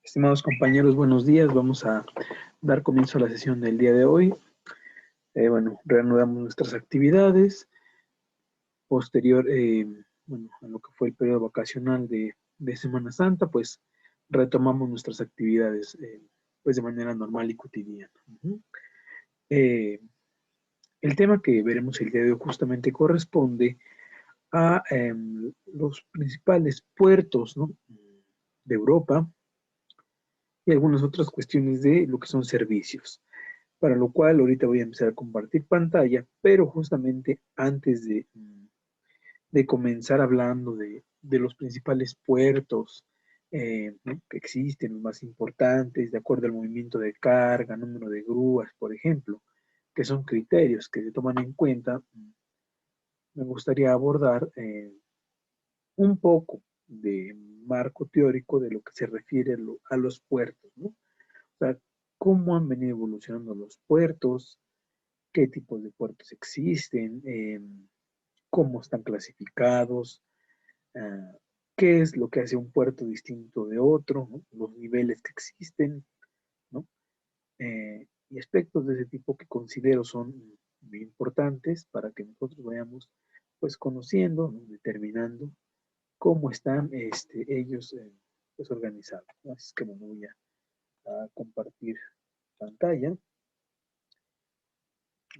Estimados compañeros, buenos días. Vamos a dar comienzo a la sesión del día de hoy. Reanudamos nuestras actividades. Posterior, a lo que fue el periodo vacacional de Semana Santa, pues retomamos nuestras actividades pues de manera normal y cotidiana. Eh, el tema que veremos el día de hoy justamente corresponde a los principales puertos, ¿no?, de Europa, y algunas otras cuestiones de lo que son servicios, para lo cual ahorita voy a empezar a compartir pantalla, pero justamente antes de comenzar hablando de los principales puertos ¿no?, que existen, los más importantes, de acuerdo al movimiento de carga, número de grúas, por ejemplo, que son criterios que se toman en cuenta, me gustaría abordar un poco de marco teórico de lo que se refiere a los puertos, ¿no? O sea, cómo han venido evolucionando los puertos, qué tipos de puertos existen, cómo están clasificados, ah, qué es lo que hace un puerto distinto de otro, ¿no?, los niveles que existen, ¿no? Y aspectos de ese tipo que considero son muy importantes para que nosotros vayamos pues conociendo, ¿no?, determinando cómo están ellos pues organizados, ¿no? Así es que bueno, voy a compartir pantalla.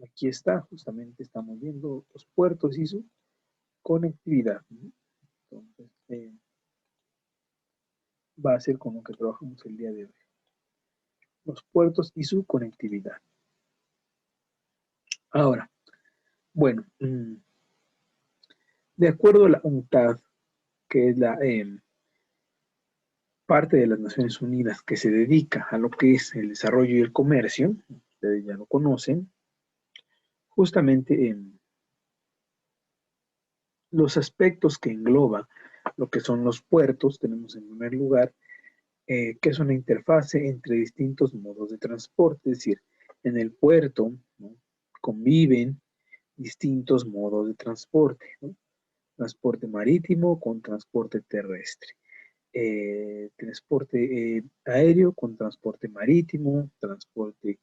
Aquí está, justamente estamos viendo los puertos y su conectividad, ¿no? Entonces, va a ser con lo que trabajamos el día de hoy. Los puertos y su conectividad. Ahora, bueno, de acuerdo a la UNCTAD, que es la parte de las Naciones Unidas que se dedica a lo que es el desarrollo y el comercio, ustedes ya lo conocen, justamente los aspectos que engloba lo que son los puertos, tenemos en primer lugar que es una interfase entre distintos modos de transporte, es decir, en el puerto, ¿no?, conviven distintos modos de transporte, ¿no? Transporte marítimo con transporte terrestre, transporte aéreo con transporte marítimo, transporte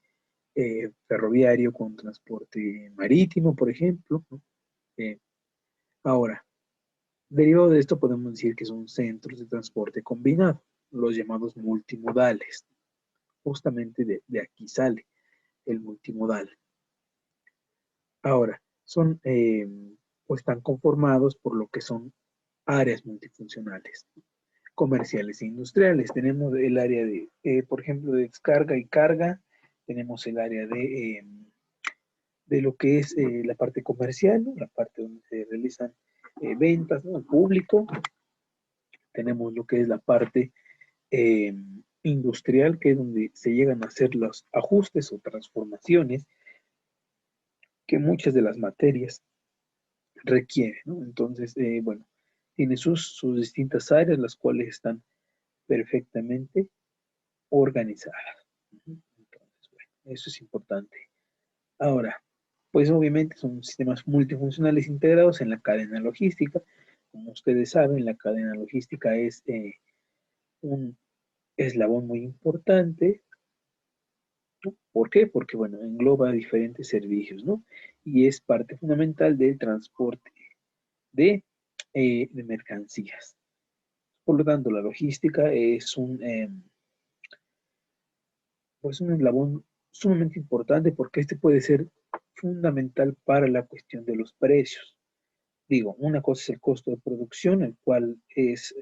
ferroviario con transporte marítimo, por ejemplo, ¿no? Ahora, derivado de esto podemos decir que son centros de transporte combinado, los llamados multimodales. Justamente de aquí sale el multimodal. Ahora, son, o están conformados por lo que son áreas multifuncionales, comerciales e industriales. Tenemos el área por ejemplo, de descarga y carga, tenemos el área de lo que es la parte comercial, ¿no?, la parte donde se realizan ventas, ¿no?, al público. Tenemos lo que es la parte industrial, que es donde se llegan a hacer los ajustes o transformaciones que muchas de las materias requieren, ¿no? Entonces, tiene sus distintas áreas, las cuales están perfectamente organizadas. Entonces, bueno, eso es importante. Ahora, pues obviamente son sistemas multifuncionales integrados en la cadena logística. Como ustedes saben, la cadena logística es un eslabón muy importante, ¿no? ¿Por qué? Porque, bueno, engloba diferentes servicios, ¿no? Y es parte fundamental del transporte de, de mercancías. Por lo tanto, la logística es pues un eslabón sumamente importante porque este puede ser fundamental para la cuestión de los precios. Digo, una cosa es el costo de producción, el cual es,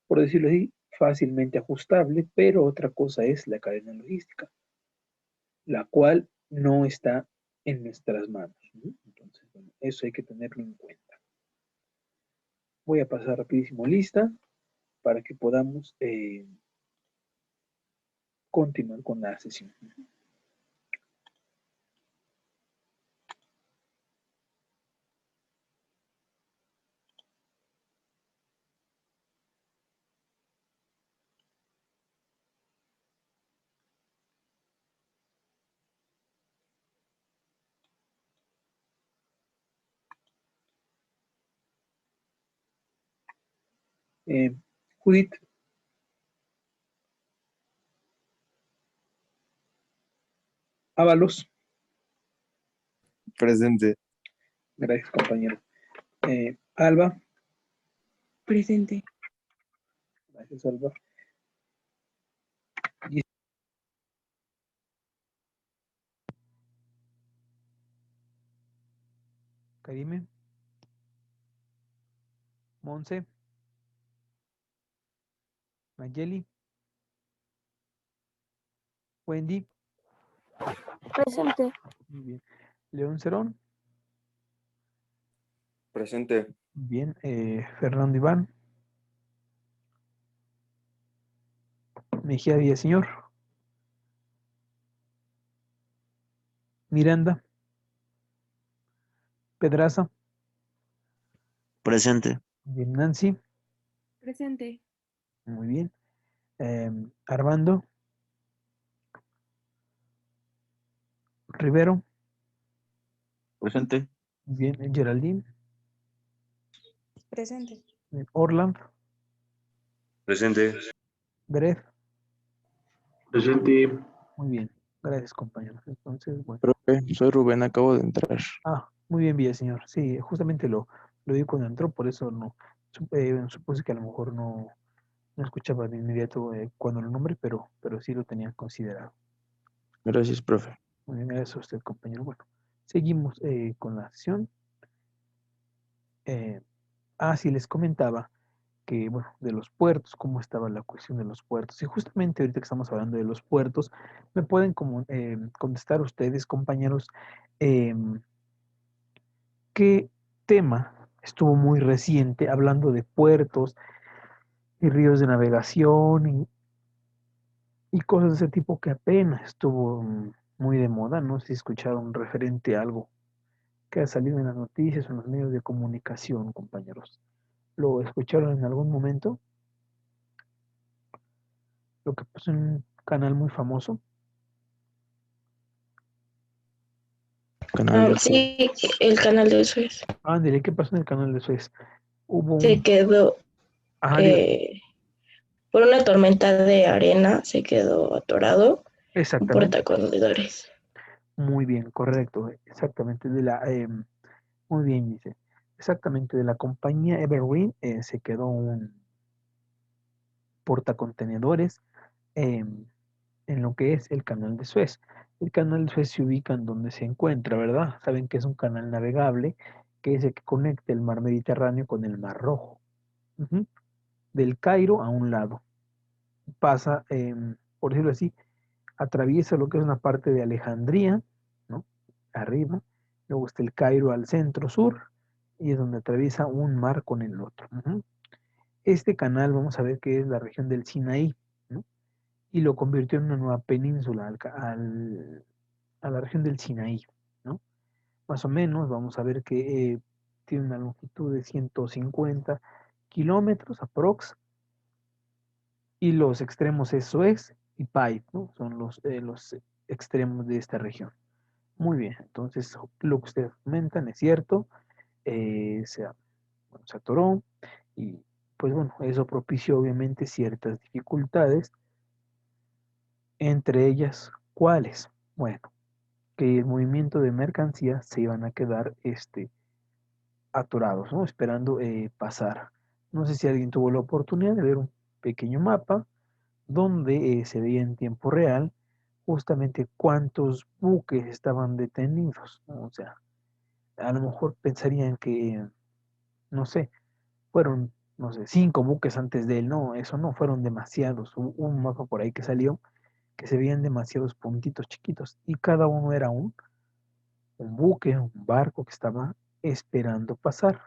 por decirlo así, fácilmente ajustable, pero otra cosa es la cadena logística, la cual no está en nuestras manos, ¿no? Entonces, bueno, eso hay que tenerlo en cuenta. Voy a pasar rapidísimo lista para que podamos continuar con la sesión. Eh, Judith, Ábalos. Presente. Gracias, compañero. Alba. Presente. Gracias, Alba. Karime. Monse. Nayeli. Wendy. Presente. Muy bien. León Cerón. Presente. Bien. Fernando Iván. Mejía Villaseñor. Miranda. Pedraza. Presente. Bien. Nancy. Presente. Muy bien. Armando. Rivero. Presente. Bien. Geraldine. Presente. Bien. Orland. Presente. Bref. Presente. Muy bien. Gracias, compañeros. Entonces, bueno. Profe, soy Rubén, acabo de entrar. Muy bien, Villaseñor. Sí, justamente lo vi cuando entró, por eso no supuse que a lo mejor no escuchaba de inmediato cuando lo nombré, pero sí lo tenía considerado. Gracias, profe. Muy bien, gracias a usted, compañero. Bueno, seguimos con la sesión. Sí, les comentaba que, bueno, de los puertos, cómo estaba la cuestión de los puertos. Y justamente ahorita que estamos hablando de los puertos, me pueden contestar ustedes, compañeros, em, qué tema estuvo muy reciente hablando de puertos y ríos de navegación y cosas de ese tipo que apenas estuvo muy de moda. No sé si escucharon referente a algo que ha salido en las noticias o en los medios de comunicación, compañeros. ¿Lo escucharon en algún momento? Lo que pasó en un canal muy famoso. Canal de Suez. Sí, el canal de Suez Ándale, ¿qué pasó en el canal de Suez? Hubo se quedó, Digo, por una tormenta de arena, se quedó atorado un exactamente, portacontenedores. muy bien, correcto, exactamente, muy bien, dice, exactamente, de la compañía Evergreen se quedó un portacontenedores en lo que es el canal de Suez. El canal de Suez se ubica en donde se encuentra, ¿verdad? Saben que es un canal navegable que es el que conecta el mar Mediterráneo con el mar Rojo. Ujú. Del Cairo a un lado. Pasa, por decirlo así, atraviesa lo que es una parte de Alejandría, ¿no? Arriba. Luego está el Cairo al centro sur y es donde atraviesa un mar con el otro. Ujú. Este canal vamos a ver que es la región del Sinaí, ¿no? Y lo convirtió en una nueva península a la región del Sinaí, ¿no? Más o menos, vamos a ver que tiene una longitud de 150 kilómetros aprox, y los extremos es Suez y Paid, ¿no? Son los extremos de esta región. Muy bien, entonces lo que ustedes comentan es cierto, bueno, se atoró y pues bueno, eso propició obviamente ciertas dificultades, entre ellas, ¿cuáles? Bueno, que el movimiento de mercancías se iban a quedar atorados, ¿no? Esperando pasar. No sé si alguien tuvo la oportunidad de ver un pequeño mapa donde se veía en tiempo real justamente cuántos buques estaban detenidos, ¿no? O sea, a lo mejor pensarían que, no sé, fueron, no sé, 5 buques antes de él, no, eso no, fueron demasiados. Hubo un mapa por ahí que salió que se veían demasiados puntitos chiquitos y cada uno era un buque, un barco que estaba esperando pasar,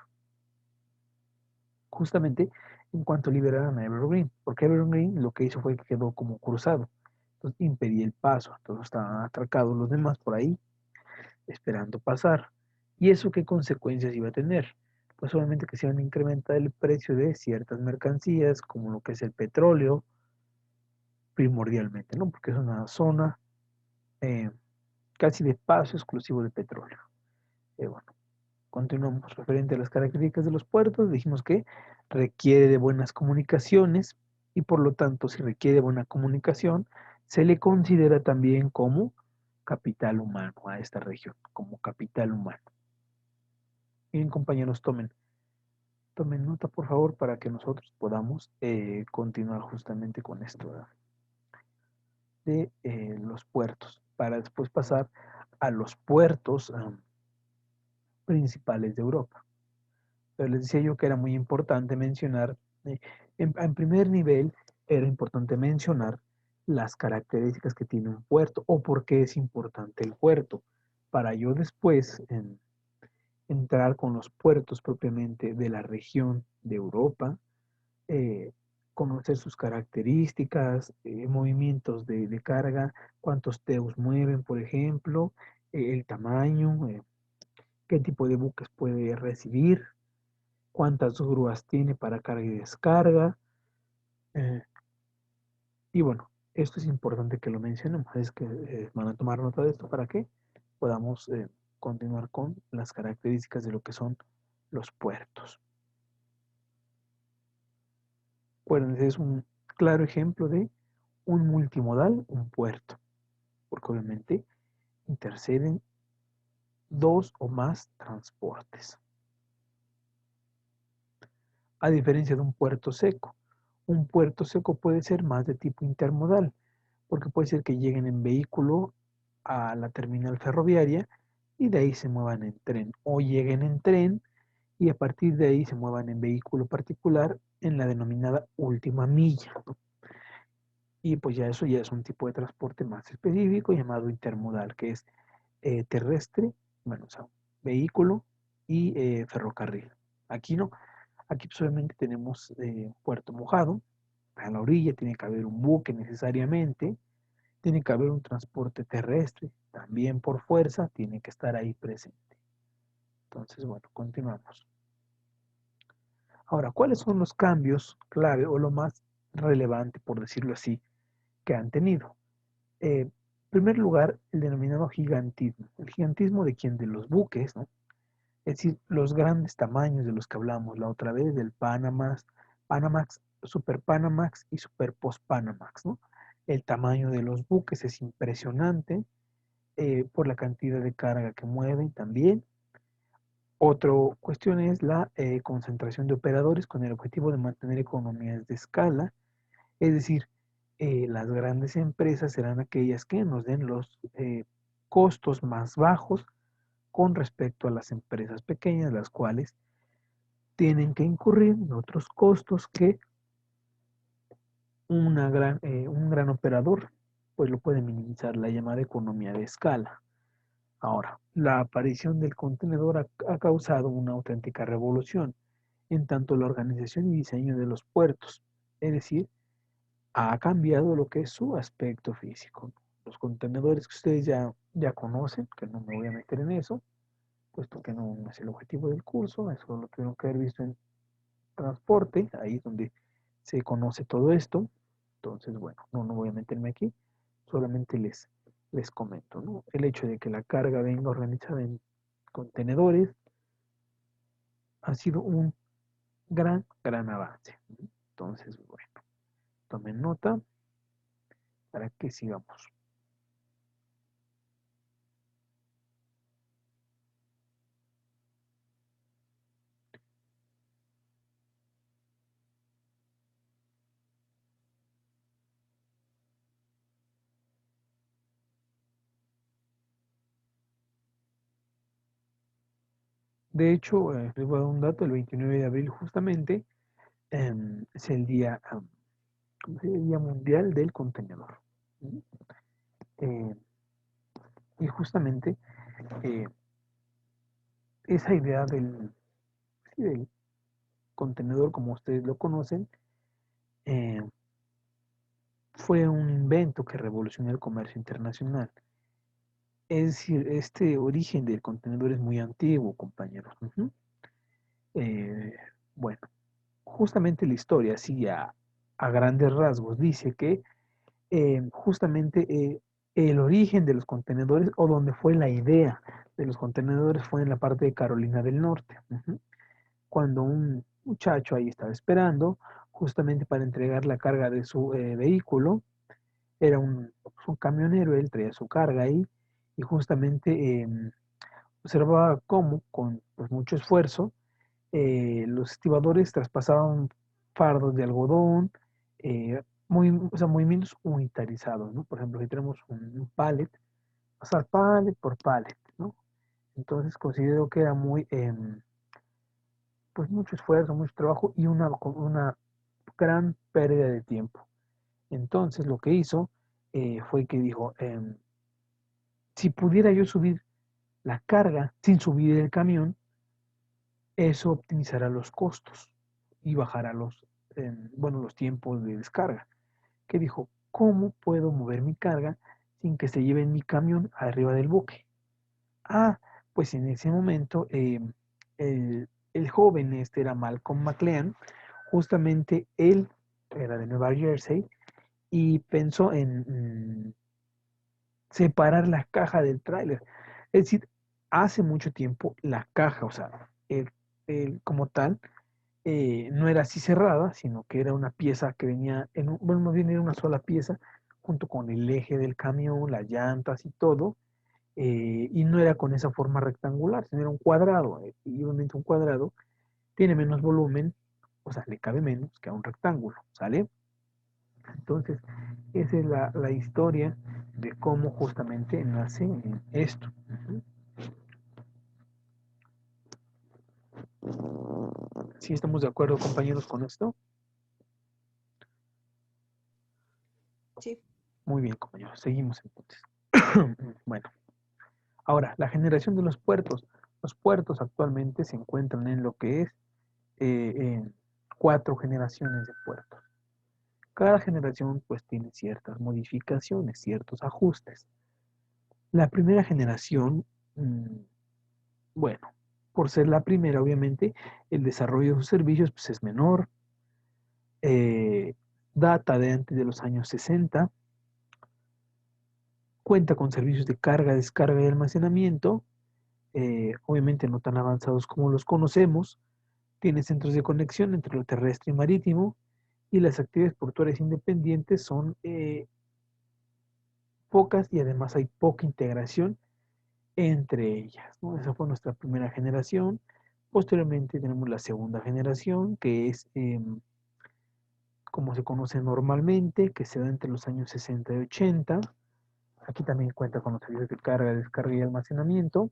justamente en cuanto liberaran a Evergreen, porque Evergreen lo que hizo fue que quedó como cruzado, entonces impedía el paso, entonces estaban atracados los demás por ahí esperando pasar. ¿Y eso qué consecuencias iba a tener? Pues obviamente que se iban a incrementar el precio de ciertas mercancías, como lo que es el petróleo, primordialmente, ¿no? Porque es una zona eh, casi de paso exclusivo de petróleo. Bueno, continuamos. Referente a las características de los puertos, dijimos que requiere de buenas comunicaciones y por lo tanto, si requiere buena comunicación, se le considera también como capital humano, a esta región, como capital humano. Bien, compañeros, tomen nota, por favor, para que nosotros podamos continuar justamente con esto, ¿verdad? De los puertos, para después pasar a los puertos principales de Europa. Pero les decía yo que era muy importante mencionar, en primer nivel, era importante mencionar las características que tiene un puerto o por qué es importante el puerto, para yo después entrar con los puertos propiamente de la región de Europa, conocer sus características, movimientos de carga, cuántos teus mueven, por ejemplo, el tamaño, qué tipo de buques puede recibir, cuántas grúas tiene para carga y descarga. Y bueno, esto es importante que lo mencionemos, es que van a tomar nota de esto para que podamos continuar con las características de lo que son los puertos. Acuérdense, es un claro ejemplo de un multimodal, un puerto, porque obviamente interceden dos o más transportes. A diferencia de un puerto seco puede ser más de tipo intermodal, porque puede ser que lleguen en vehículo a la terminal ferroviaria y de ahí se muevan en tren, o lleguen en tren y a partir de ahí se muevan en vehículo particular en la denominada última milla. Y pues ya eso ya es un tipo de transporte más específico llamado intermodal, que es terrestre, bueno, o sea, vehículo y ferrocarril. Aquí no, aquí solamente tenemos puerto mojado, a la orilla tiene que haber un buque necesariamente, tiene que haber un transporte terrestre, también por fuerza tiene que estar ahí presente. Entonces, bueno, continuamos. Ahora, ¿cuáles son los cambios clave o lo más relevante, por decirlo así, que han tenido? En primer lugar, el denominado gigantismo. ¿El gigantismo de quién? De los buques, ¿no? Es decir, los grandes tamaños de los que hablamos la otra vez, del Panamax, Super Panamax y Super Post Panamax, ¿no? El tamaño de los buques es impresionante por la cantidad de carga que mueven también. Otra cuestión es la concentración de operadores con el objetivo de mantener economías de escala, es decir, las grandes empresas serán aquellas que nos den los costos más bajos con respecto a las empresas pequeñas, las cuales tienen que incurrir en otros costos que un gran operador pues lo puede minimizar, la llamada economía de escala. Ahora, la aparición del contenedor ha causado una auténtica revolución en tanto la organización y diseño de los puertos, es decir, ha cambiado lo que es su aspecto físico. Los contenedores que ustedes ya conocen, que no me voy a meter en eso, puesto que no es el objetivo del curso, eso lo tuvieron que haber visto en transporte, ahí es donde se conoce todo esto. Entonces, bueno, no voy a meterme aquí, solamente les comento, ¿no? El hecho de que la carga venga organizada en contenedores ha sido un gran avance. Entonces, bueno, tomen nota para que sigamos. De hecho, les voy a dar un dato, el 29 de abril justamente es el día, ¿cómo se llama? El Día Mundial del Contenedor. Eh, y justamente esa idea del contenedor, como ustedes lo conocen, eh, fue un invento que revolucionó el comercio internacional. Es decir, este origen del contenedor es muy antiguo, compañeros. Bueno, justamente la historia, así a grandes rasgos, dice que justamente el origen de los contenedores o donde fue la idea de los contenedores fue en la parte de Carolina del Norte. Cuando un muchacho ahí estaba esperando justamente para entregar la carga de su vehículo, era un camionero, él traía su carga ahí y justamente observaba cómo, con pues, mucho esfuerzo, los estibadores traspasaban fardos de algodón, o sea, movimientos unitarizados, ¿no? Por ejemplo, si tenemos un pallet, pasar pallet por pallet, ¿no? Entonces considero que era muy, pues mucho esfuerzo, mucho trabajo y una gran pérdida de tiempo. Entonces lo que hizo fue que dijo, si pudiera yo subir la carga sin subir el camión, eso optimizará los costos y bajará los tiempos de descarga. Que dijo, ¿cómo puedo mover mi carga sin que se lleve mi camión arriba del buque? Ah, pues en ese momento el joven este era Malcolm McLean, justamente él era de Nueva Jersey y pensó en separar la caja del tráiler. Es decir, hace mucho tiempo la caja, o sea, como tal, no era así cerrada, sino que era una pieza que venía, bueno, más bien era una sola pieza, junto con el eje del camión, las llantas y todo, y no era con esa forma rectangular, sino era un cuadrado, y obviamente un cuadrado tiene menos volumen, o sea, le cabe menos que a un rectángulo, ¿sale? Entonces, esa es la historia de cómo justamente nace esto. ¿Sí estamos de acuerdo, compañeros, con esto? Sí. Muy bien, compañeros, seguimos entonces. Bueno, ahora, la generación de los puertos. Los puertos actualmente se encuentran en lo que es en 4 generaciones de puertos. Cada generación pues tiene ciertas modificaciones, ciertos ajustes. La primera generación, bueno, por ser la primera, obviamente, el desarrollo de sus servicios pues, es menor, eh, data de antes de los años 60, cuenta con servicios de carga, descarga y almacenamiento, obviamente no tan avanzados como los conocemos, tiene centros de conexión entre lo terrestre y marítimo, y las actividades portuarias independientes son pocas y además hay poca integración entre ellas, ¿no? Esa fue nuestra primera generación. Posteriormente tenemos la segunda generación, que es como se conoce normalmente, que se da entre los años 60 y 80. Aquí también cuenta con los servicios de carga, descarga y almacenamiento.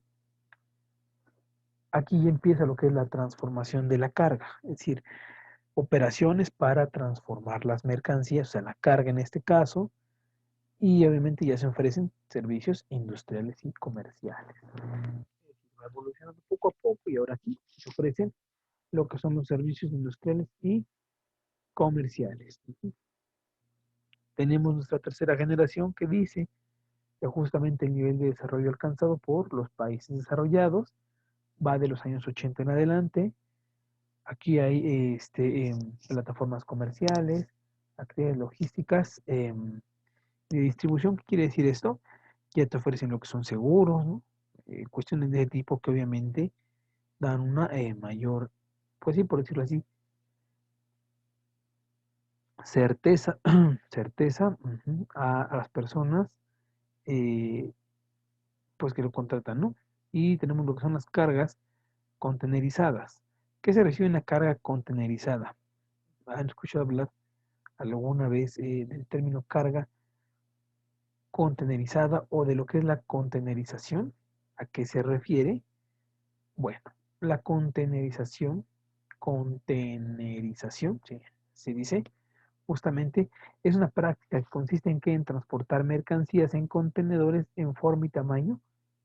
Aquí ya empieza lo que es la transformación de la carga, es decir, operaciones para transformar las mercancías, o sea, la carga en este caso, y obviamente ya se ofrecen servicios industriales y comerciales. Va evolucionando poco a poco y ahora sí se ofrecen lo que son los servicios industriales y comerciales. Tenemos nuestra tercera generación que dice que justamente el nivel de desarrollo alcanzado por los países desarrollados va de los años 80 en adelante. Aquí hay plataformas comerciales, actividades logísticas de distribución. ¿Qué quiere decir esto? Ya te ofrecen lo que son seguros, ¿no? Cuestiones de ese tipo que obviamente dan una mayor, pues sí, por decirlo así, certeza, certeza a las personas eh, pues que lo contratan, ¿no? Y tenemos lo que son las cargas contenerizadas. ¿Qué se recibe en la carga contenerizada? ¿Han escuchado hablar alguna vez del término carga contenerizada o de lo que es la contenerización? ¿A qué se refiere? Bueno, la contenerización, sí, se dice, justamente es una práctica que consiste en que en transportar mercancías en contenedores en forma y tamaño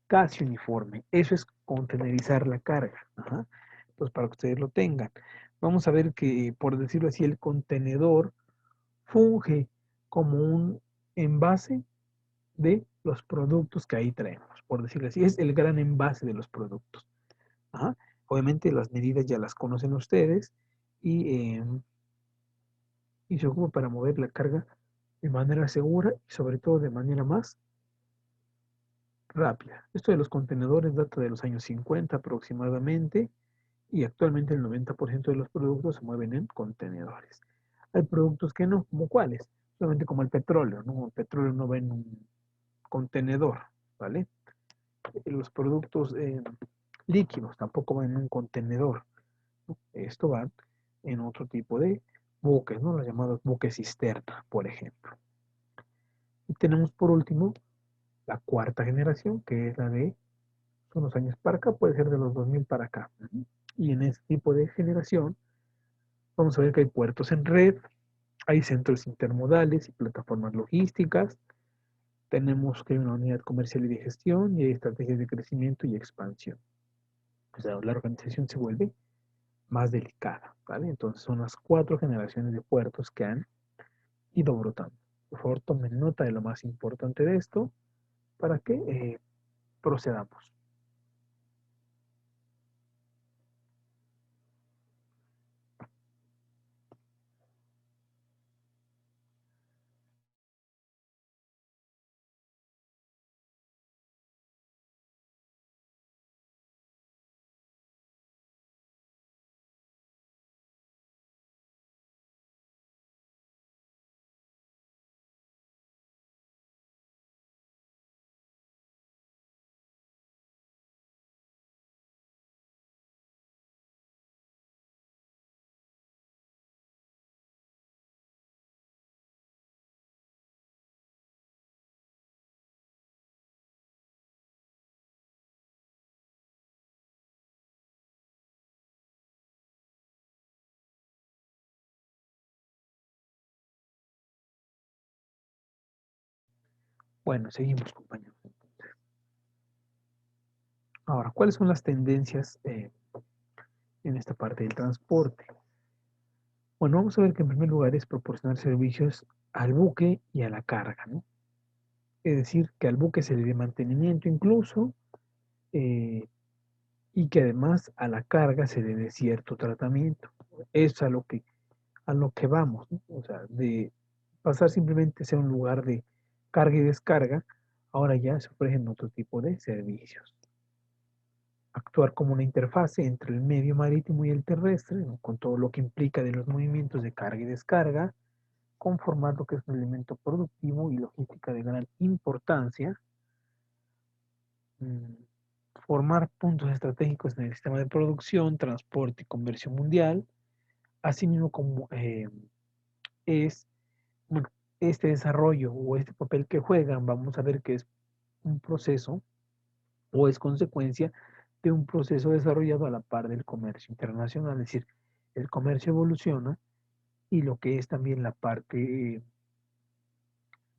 casi uniforme. Eso es contenerizar la carga. Ajá. Entonces, para que ustedes lo tengan. Vamos a ver que, por decirlo así, el contenedor funge como un envase de los productos que ahí traemos, por decirlo así. Es el gran envase de los productos. Ajá. Obviamente las medidas ya las conocen ustedes y se ocupa para mover la carga de manera segura y sobre todo de manera más rápida. Esto de los contenedores data de los años 50 aproximadamente y actualmente el 90% de los productos se mueven en contenedores. Hay productos que no, como cuáles, solamente como el petróleo, ¿no? El petróleo no va en un contenedor, ¿vale? los productos líquidos tampoco van en un contenedor, ¿no? Esto va en otro tipo de buques, ¿no? Los llamados buques cisterna, por ejemplo. Y tenemos por último la cuarta generación, que es la de unos años para acá, puede ser de los 2000 para acá. Y en este tipo de generación vamos a ver que hay puertos en red, hay centros intermodales y plataformas logísticas, tenemos que hay una unidad comercial y de gestión y hay estrategias de crecimiento y expansión. O sea, la organización se vuelve más delicada, ¿vale? Entonces son las 4 generaciones de puertos que han ido brotando. Por favor, tomen nota de lo más importante de esto para que procedamos. Bueno, seguimos, compañeros. Ahora, ¿cuáles son las tendencias en esta parte del transporte? Bueno, vamos a ver que en primer lugar es proporcionar servicios al buque y a la carga, ¿no? Es decir, que al buque se le dé mantenimiento incluso eh, y que además a la carga se le dé cierto tratamiento. Es a lo que vamos, ¿no? O sea, de pasar simplemente a ser un lugar de carga y descarga, ahora ya se ofrecen otro tipo de servicios. Actuar como una interfase entre el medio marítimo y el terrestre, ¿no? Con todo lo que implica de los movimientos de carga y descarga, conformar lo que es un elemento productivo y logística de gran importancia, mm, formar puntos estratégicos en el sistema de producción, transporte y comercio mundial, asimismo como es, bueno, este desarrollo o este papel que juegan, vamos a ver que es un proceso o es consecuencia de un proceso desarrollado a la par del comercio internacional, es decir, el comercio evoluciona y lo que es también la parte,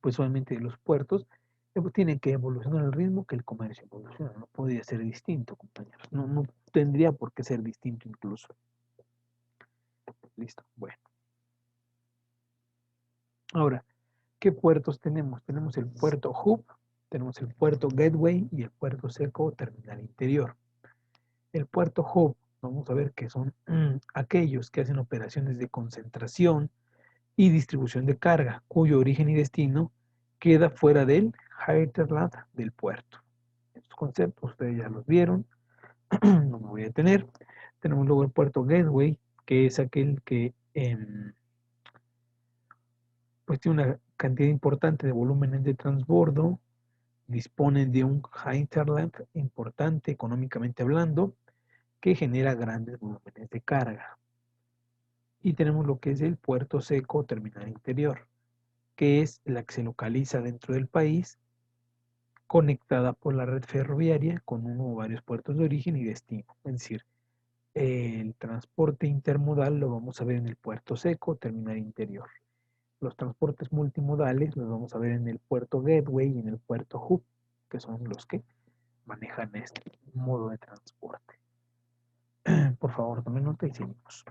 pues obviamente de los puertos, pues, tienen que evolucionar al ritmo que el comercio evoluciona, no podría ser distinto, compañeros, no tendría por qué ser distinto incluso. Listo, bueno. Ahora, ¿qué puertos tenemos? Tenemos el puerto hub, tenemos el puerto gateway y el puerto seco o terminal interior. El puerto hub, vamos a ver que son aquellos que hacen operaciones de concentración y distribución de carga, cuyo origen y destino queda fuera del hinterland del puerto. Estos conceptos ustedes ya los vieron, no me voy a detener. Tenemos luego el puerto gateway, que es aquel que pues tiene una cantidad importante de volúmenes de transbordo, dispone de un hinterland importante económicamente hablando, que genera grandes volúmenes de carga. Y tenemos lo que es el puerto seco o terminal interior, que es la que se localiza dentro del país, conectada por la red ferroviaria con uno o varios puertos de origen y destino. Es decir, el transporte intermodal lo vamos a ver en el puerto seco, terminal interior. Los transportes multimodales los vamos a ver en el puerto gateway y en el puerto hub, que son los que manejan este modo de transporte. Por favor, tomen nota y seguimos.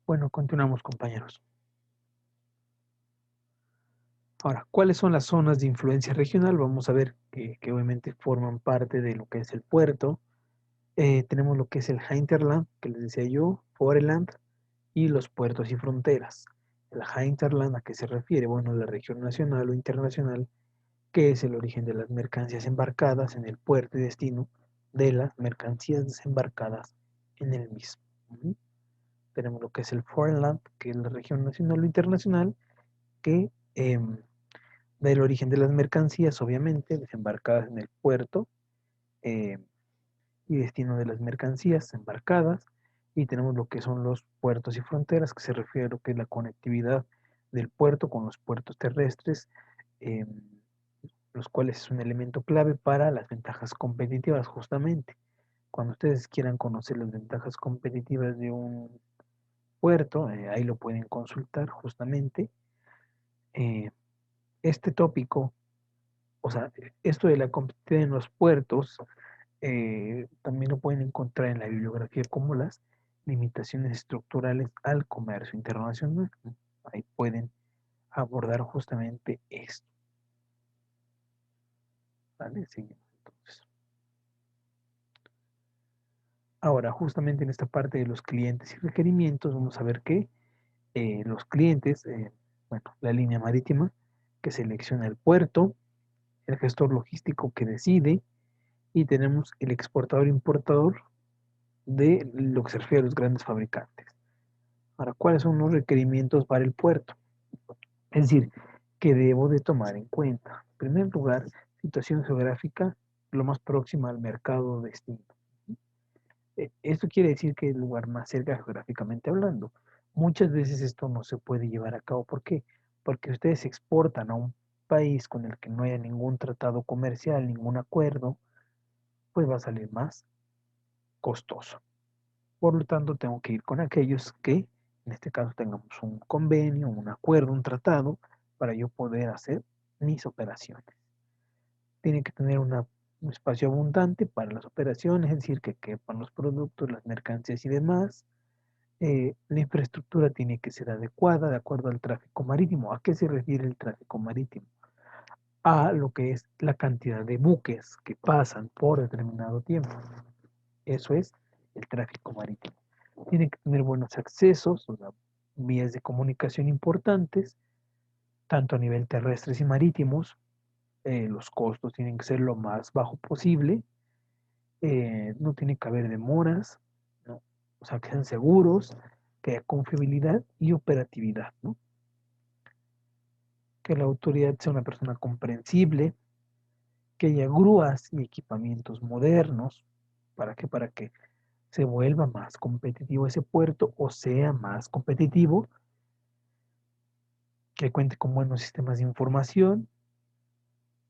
Bueno, continuamos, compañeros. Ahora, ¿cuáles son las zonas de influencia regional? Vamos a ver que obviamente forman parte de lo que es el puerto. Tenemos lo que es el hinterland, que les decía yo, foreland, y los puertos y fronteras. El hinterland, ¿a qué se refiere? Bueno, la región nacional o internacional, que es el origen de las mercancías embarcadas en el puerto y destino de las mercancías desembarcadas en el mismo. Tenemos lo que es el foreland, que es la región nacional o internacional, que del origen de las mercancías, obviamente, desembarcadas en el puerto eh, y destino de las mercancías embarcadas. Y tenemos lo que son los puertos y fronteras, que se refiere a lo que es la conectividad del puerto con los puertos terrestres, eh, los cuales es un elemento clave para las ventajas competitivas, justamente. Cuando ustedes quieran conocer las ventajas competitivas de un puerto, ahí lo pueden consultar justamente. Eh, este tópico, o sea, esto de la competitividad en los puertos, también lo pueden encontrar en la bibliografía como las limitaciones estructurales al comercio internacional. Ahí pueden abordar justamente esto. ¿Vale? Seguimos entonces. Ahora, justamente en esta parte de los clientes y requerimientos, vamos a ver que los clientes, bueno, la línea marítima que selecciona el puerto, el gestor logístico que decide, y tenemos el exportador-importador de lo que se refiere a los grandes fabricantes. Ahora, ¿cuáles son los requerimientos para el puerto? Es decir, ¿qué debo de tomar en cuenta? En primer lugar, situación geográfica lo más próxima al mercado destino. Esto quiere decir que el lugar más cerca geográficamente hablando. Muchas veces esto no se puede llevar a cabo. ¿Por qué? Porque ustedes exportan a un país con el que no haya ningún tratado comercial, ningún acuerdo, pues va a salir más costoso. Por lo tanto, tengo que ir con aquellos que, en este caso, tengamos un convenio, un acuerdo, un tratado, para yo poder hacer mis operaciones. Tiene que tener un espacio abundante para las operaciones, es decir, que quepan los productos, las mercancías y demás. La infraestructura tiene que ser adecuada de acuerdo al tráfico marítimo. ¿A qué se refiere el tráfico marítimo? A lo que es la cantidad de buques que pasan por determinado tiempo. Eso es el tráfico marítimo. Tiene que tener buenos accesos, o sea, vías de comunicación importantes, tanto a nivel terrestres y marítimos. Los costos tienen que ser lo más bajo posible. No tiene que haber demoras, ¿no? O sea, que sean seguros, que haya confiabilidad y operatividad, ¿no? Que la autoridad sea una persona comprensible, que haya grúas y equipamientos modernos. ¿Para qué? Para que se vuelva más competitivo ese puerto o sea más competitivo, que cuente con buenos sistemas de información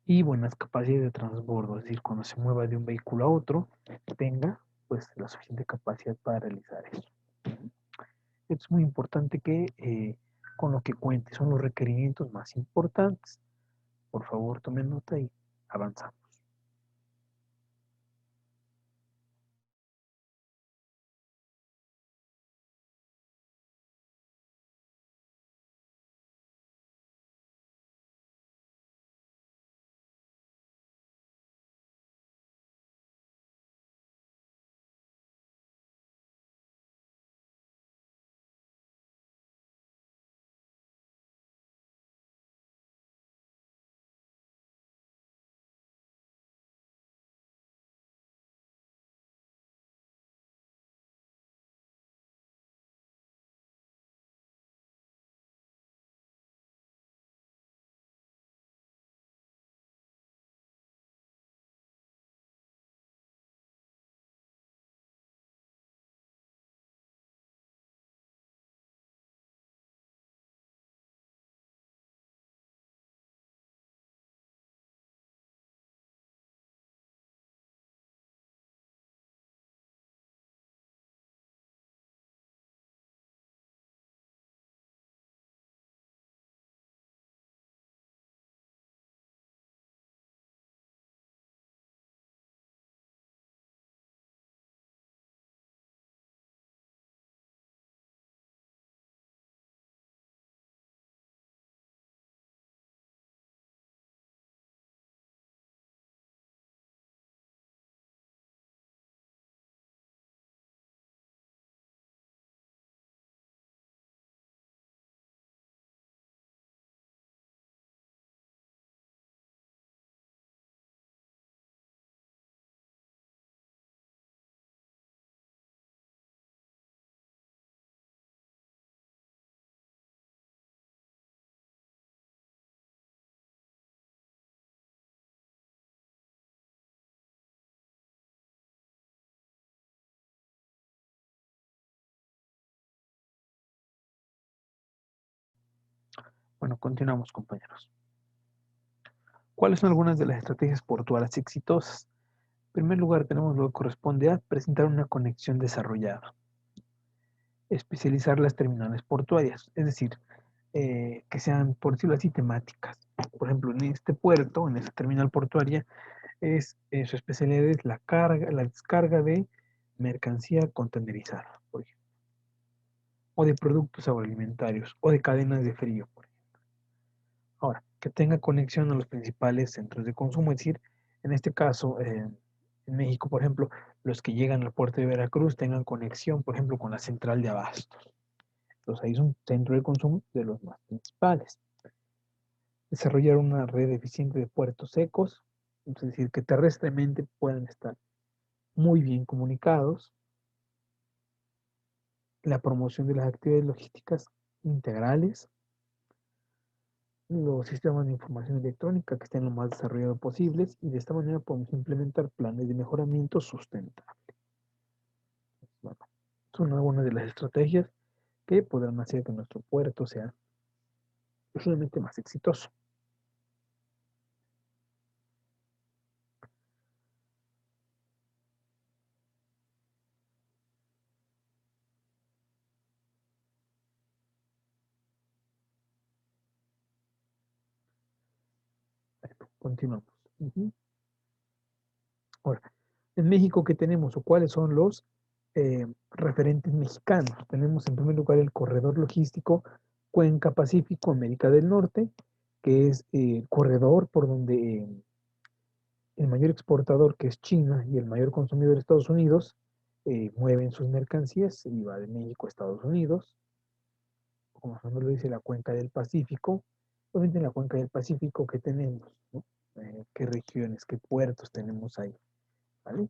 y buenas capacidades de transbordo, es decir, cuando se mueva de un vehículo a otro, tenga pues la suficiente capacidad para realizar eso. Esto es muy importante que con lo que cuente son los requerimientos más importantes. Por favor, tomen nota y avanzamos. Bueno, continuamos, compañeros. ¿Cuáles son algunas de las estrategias portuarias exitosas? En primer lugar, tenemos lo que corresponde a presentar una conexión desarrollada. Especializar las terminales portuarias, es decir, que sean, por decirlo así, temáticas. Por ejemplo, en este puerto, en esta terminal portuaria, su especialidad es la carga, la descarga de mercancía contenerizada, por ejemplo, o de productos agroalimentarios, o de cadenas de frío, por ejemplo. Ahora, que tenga conexión a los principales centros de consumo, es decir, en este caso, en México, por ejemplo, los que llegan al puerto de Veracruz tengan conexión, por ejemplo, con la central de abastos. Entonces, ahí es un centro de consumo de los más principales. Desarrollar una red eficiente de puertos secos, es decir, que terrestremente puedan estar muy bien comunicados. La promoción de las actividades logísticas integrales, los sistemas de información electrónica que estén lo más desarrollados posibles, y de esta manera podemos implementar planes de mejoramiento sustentable. Bueno, son algunas de las estrategias que podrán hacer que nuestro puerto sea usualmente más exitoso. Continuamos. Ahora, en México, ¿qué tenemos o cuáles son los referentes mexicanos? Tenemos en primer lugar el corredor logístico Cuenca Pacífico América del Norte, que es el corredor por donde el mayor exportador, que es China, y el mayor consumidor, Estados Unidos, mueven sus mercancías y va de México a Estados Unidos. Como su nombre lo dice, la cuenca del Pacífico. Obviamente en la cuenca del Pacífico, ¿qué tenemos? ¿No? ¿Qué regiones, qué puertos tenemos ahí? ¿Vale?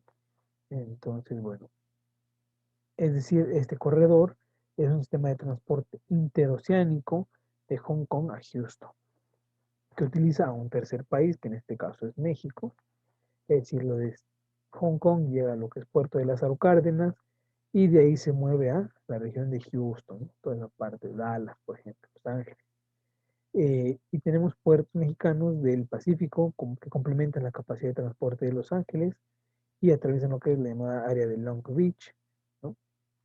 Entonces, bueno, es decir, este corredor es un sistema de transporte interoceánico de Hong Kong a Houston, que utiliza a un tercer país, que en este caso es México. Es decir, lo de Hong Kong llega a lo que es Puerto de Lázaro Cárdenas, y de ahí se mueve a la región de Houston, ¿no? Toda esa parte de Dallas, por ejemplo, Los Ángeles. Y tenemos puertos mexicanos del Pacífico que complementan la capacidad de transporte de Los Ángeles y atraviesan lo que es la llamada área de Long Beach, ¿no?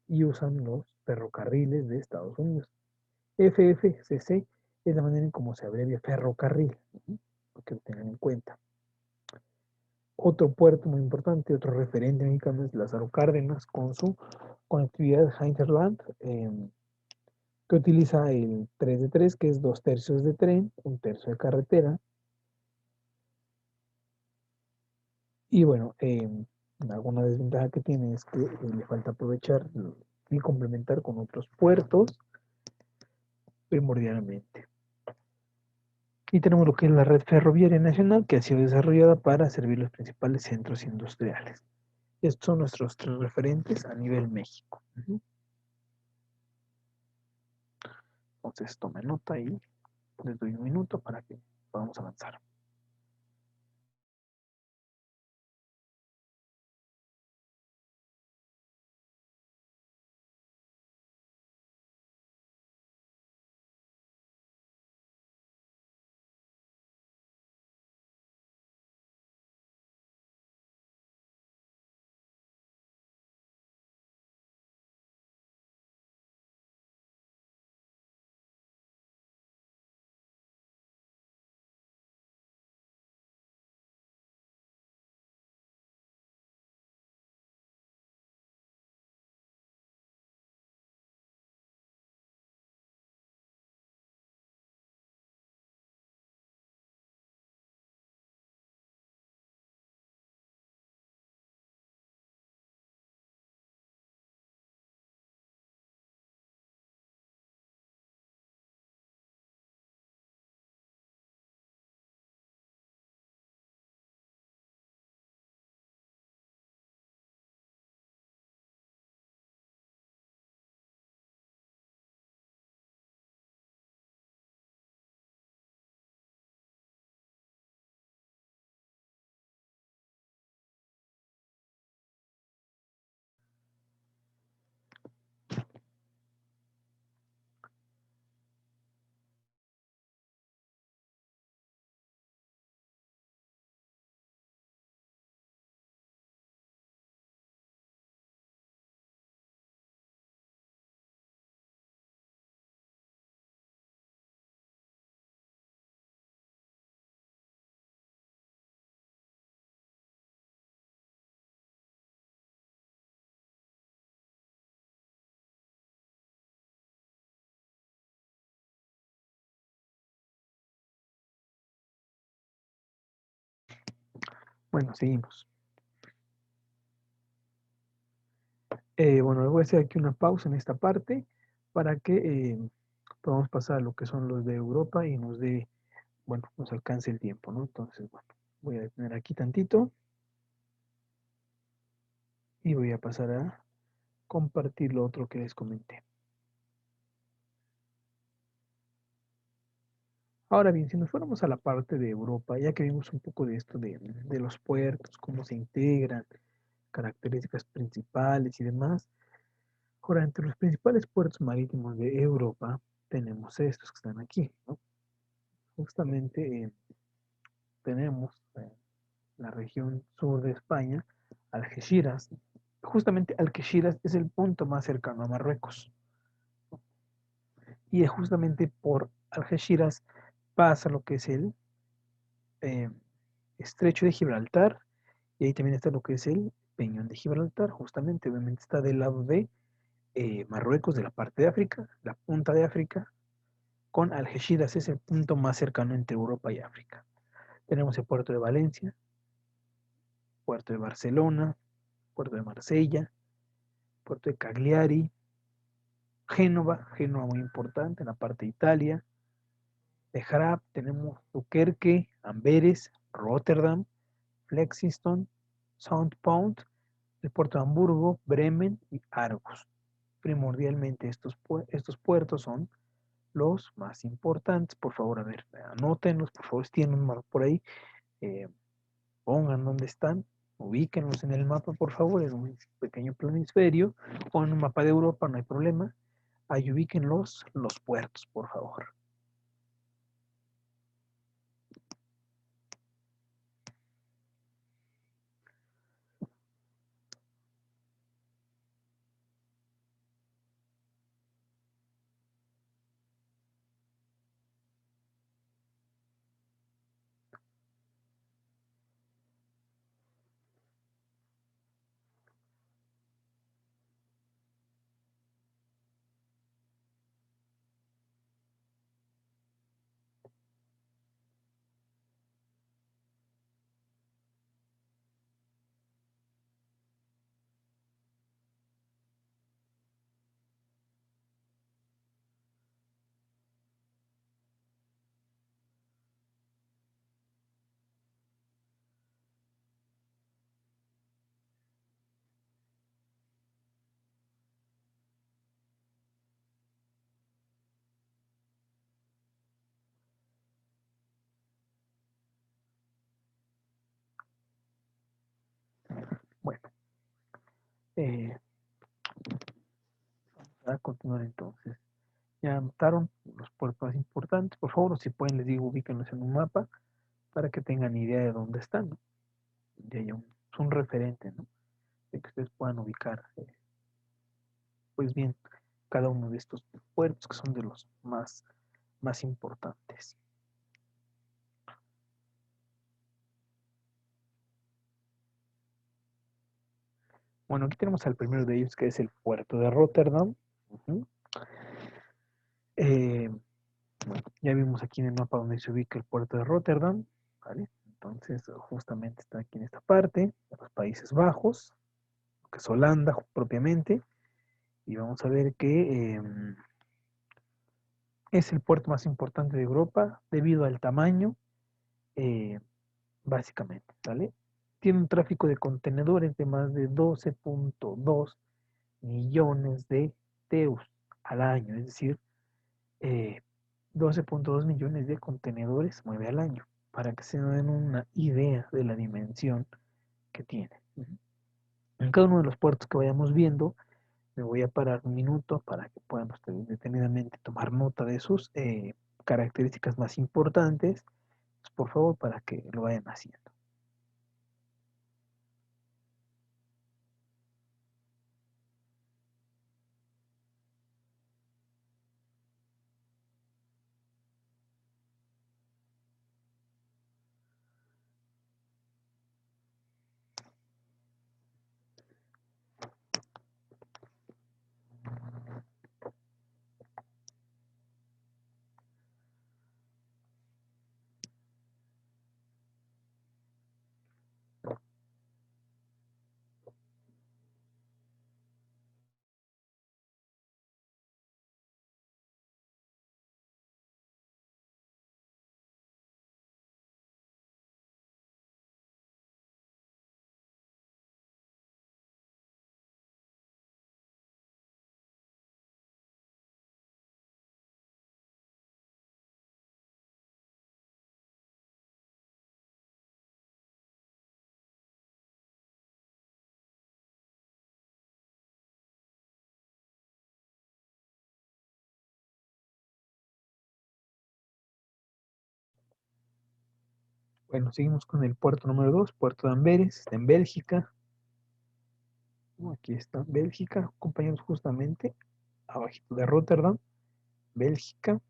Y usan los ferrocarriles de Estados Unidos. FFCC es la manera en cómo se abrevia ferrocarril, ¿no? Porque lo tengan en cuenta. Otro puerto muy importante, otro referente mexicano es Lázaro Cárdenas con su conectividad Hinterland, que utiliza el 3 de 3, que es 2/3 de tren, 1/3 de carretera. Y bueno, alguna desventaja que tiene es que le falta aprovechar y complementar con otros puertos primordialmente. Y tenemos lo que es la red ferroviaria nacional, que ha sido desarrollada para servir los principales centros industriales. Estos son nuestros 3 referentes a nivel México. Entonces tomen nota y les doy un minuto para que podamos avanzar. Bueno, seguimos. Bueno, le voy a hacer aquí una pausa en esta parte para que podamos pasar a lo que son los de Europa y nos dé, bueno, nos alcance el tiempo, ¿no? Entonces, bueno, voy a detener aquí tantito y voy a pasar a compartir lo otro que les comenté. Ahora bien, si nos fuéramos a la parte de Europa, ya que vimos un poco de esto de los puertos, cómo se integran, características principales y demás. Ahora, entre los principales puertos marítimos de Europa, tenemos estos que están aquí, ¿no? Justamente tenemos la región sur de España, Algeciras. Justamente Algeciras es el punto más cercano a Marruecos. Y justamente por Algeciras pasa lo que es el eh, estrecho de Gibraltar, y ahí también está lo que es el Peñón de Gibraltar, justamente, obviamente está del lado de Marruecos, de la parte de África, la punta de África, con Algeciras es el punto más cercano entre Europa y África. Tenemos el puerto de Valencia, puerto de Barcelona, puerto de Marsella, puerto de Cagliari, Génova muy importante en la parte de Italia. De Harab tenemos Dunkerque, Amberes, Rotterdam, Lexington, Soundpoint, el puerto de Hamburgo, Bremen y Argos. Primordialmente estos puertos son los más importantes. Por favor, a ver, anótenlos, por favor, si tienen un mapa por ahí, eh, pongan dónde están, ubíquenlos en el mapa, por favor, en un pequeño planisferio o en un mapa de Europa, no hay problema. Ahí ubiquen los puertos, por favor. Bueno, a continuar entonces. Ya anotaron los puertos más importantes, por favor, si pueden, les digo, ubíquenlos en un mapa para que tengan idea de dónde están, ¿no? Y haya un referente, ¿no? De que ustedes puedan ubicar, pues bien, cada uno de estos puertos que son de los más importantes. Bueno, aquí tenemos al primero de ellos, que es el puerto de Rotterdam. Bueno, ya vimos aquí en el mapa donde se ubica el puerto de Rotterdam, ¿vale? Entonces, justamente está aquí en esta parte, de los Países Bajos, que es Holanda propiamente, y vamos a ver que es el puerto más importante de Europa debido al tamaño, eh, básicamente, ¿vale? Tiene un tráfico de contenedores de más de 12.2 millones de TEUs al año, es decir, 12.2 millones de contenedores mueve al año, para que se den una idea de la dimensión que tiene. En cada uno de los puertos que vayamos viendo, me voy a parar un minuto para que puedan ustedes detenidamente tomar nota de sus características más importantes, pues, por favor, para que lo vayan haciendo. Bueno, seguimos con el puerto número 2, Puerto de Amberes, está en Bélgica. Aquí está Bélgica, compañeros, justamente abajito de Rotterdam, Bélgica.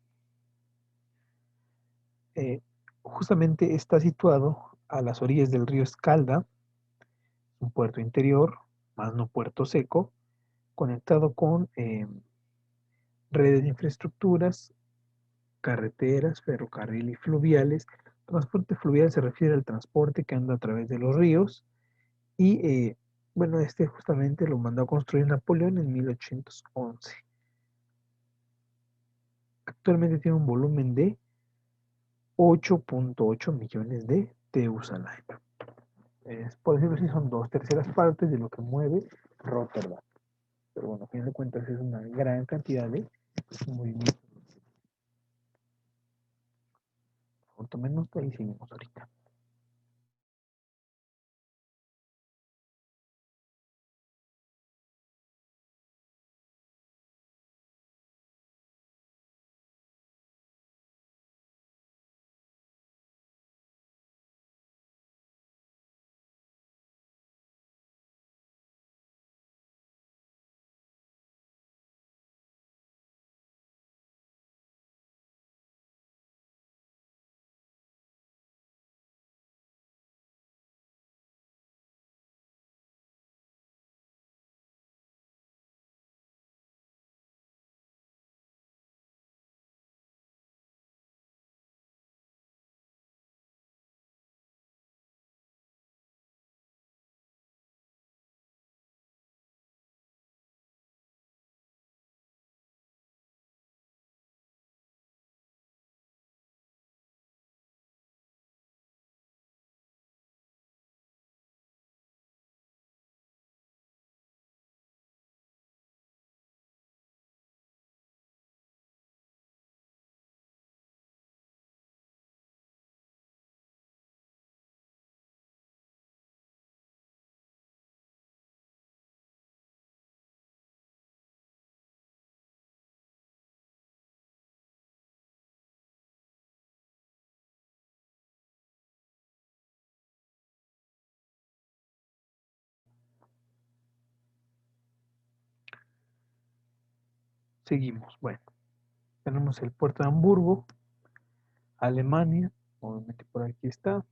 Justamente está situado a las orillas del río Escalda, un puerto interior, más no puerto seco, conectado con redes de infraestructuras, carreteras, ferrocarril y fluviales. Transporte fluvial se refiere al transporte que anda a través de los ríos y, bueno, este justamente lo mandó a construir Napoleón en 1811. Actualmente tiene un volumen de 8.8 millones de TEUs al año. Por decirlo así, son 2/3 partes de lo que mueve Rotterdam. Pero bueno, a fin de cuentas es una gran cantidad de movimiento. Tomen nota y seguimos ahorita. Seguimos. Bueno, tenemos el puerto de Hamburgo, Alemania. Obviamente por aquí está.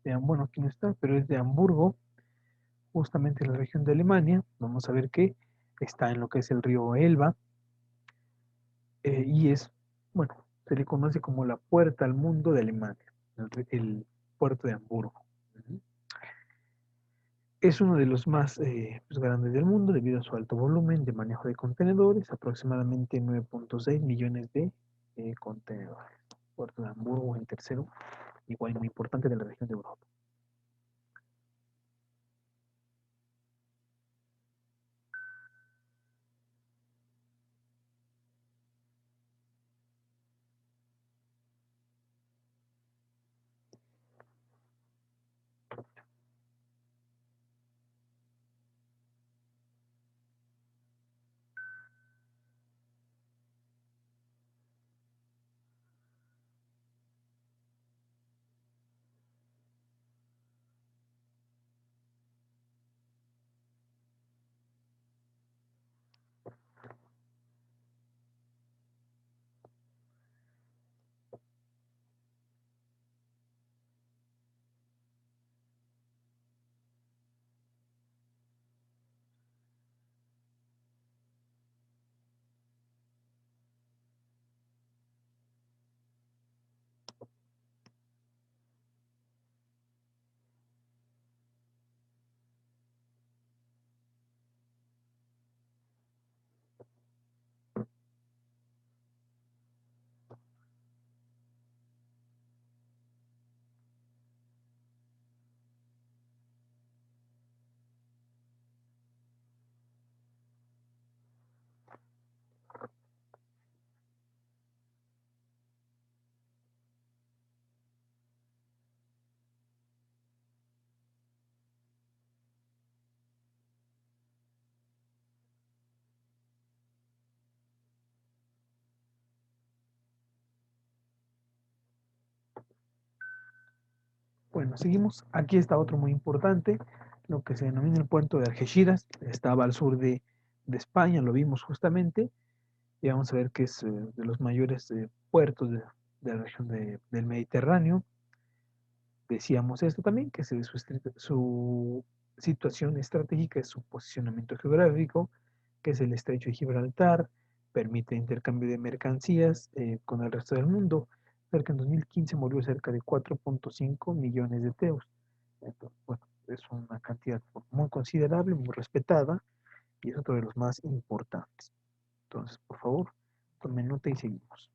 Bueno, aquí no está, pero es de Hamburgo, justamente en la región de Alemania. Vamos a ver que está en lo que es el río Elba. Y es, bueno, se le conoce como la puerta al mundo de Alemania, el puerto de Hamburgo. Es uno de los más pues, grandes del mundo debido a su alto volumen de manejo de contenedores, aproximadamente 9.6 millones de contenedores. Puerto de Hamburgo, el tercero, igual muy importante de la región de Europa. Bueno, seguimos. Aquí está otro muy importante, lo que se denomina el puerto de Algeciras. Estaba al sur de España, lo vimos justamente. Y vamos a ver que es de los mayores puertos de la región del Mediterráneo. Decíamos esto también, que su situación estratégica es su posicionamiento geográfico, que es el estrecho de Gibraltar, permite intercambio de mercancías con el resto del mundo. Cerca en 2015 murió cerca de 4.5 millones de teos. Entonces, bueno, es una cantidad muy considerable, muy respetada, y es otro de los más importantes. Entonces, por favor, tomen nota y seguimos.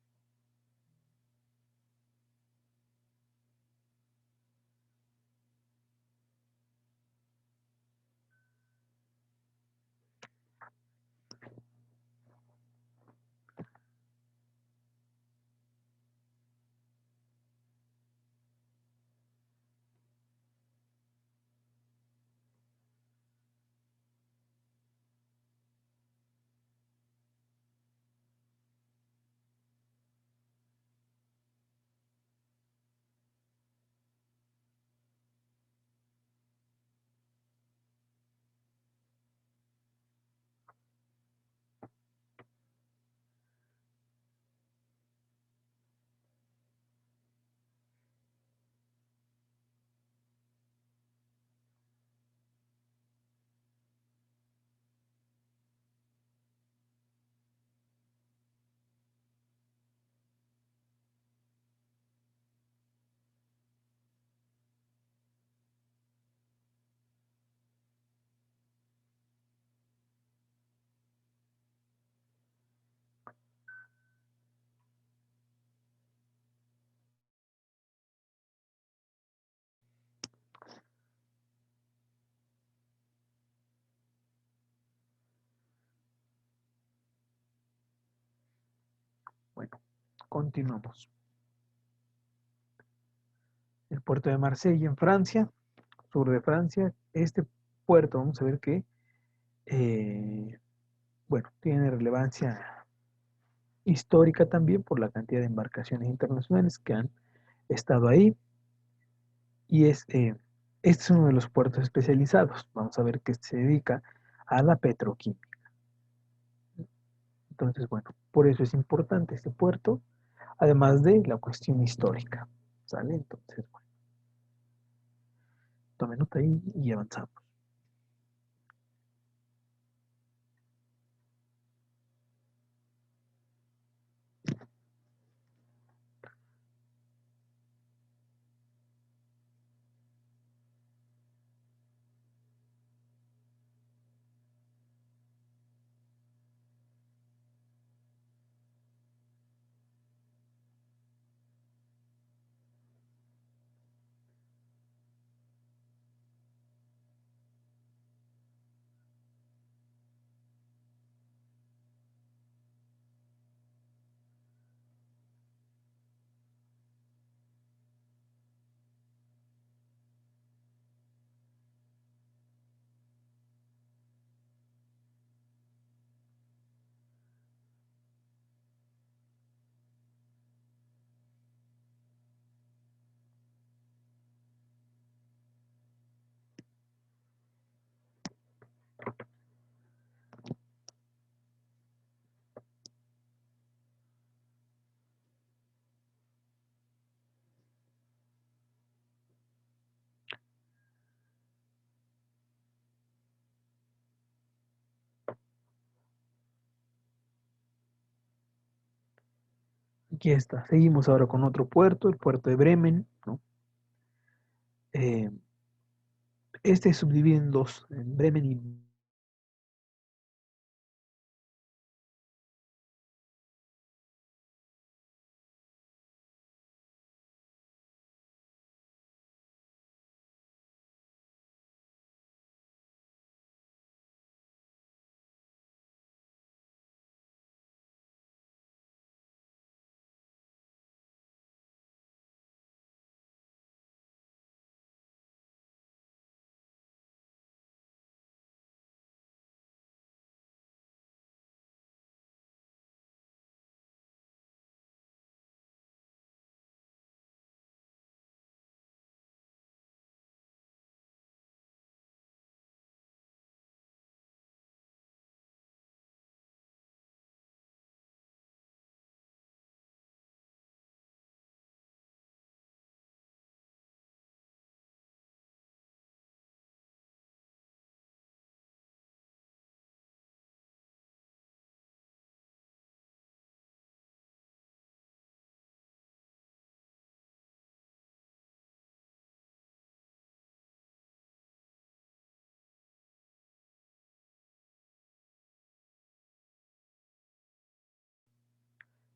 Bueno, continuamos. El puerto de Marsella en Francia, sur de Francia. Este puerto, vamos a ver que, bueno, tiene relevancia histórica también por la cantidad de embarcaciones internacionales que han estado ahí. Y este es uno de los puertos especializados. Vamos a ver que se dedica a la petroquímica. Entonces, bueno, por eso es importante este puerto, además de la cuestión histórica. ¿Sale? Entonces, bueno, tomen nota ahí y avanzamos. Aquí está. Seguimos ahora con otro puerto, el puerto de Bremen, ¿no? Eh, este se subdivide en dos, en Bremen y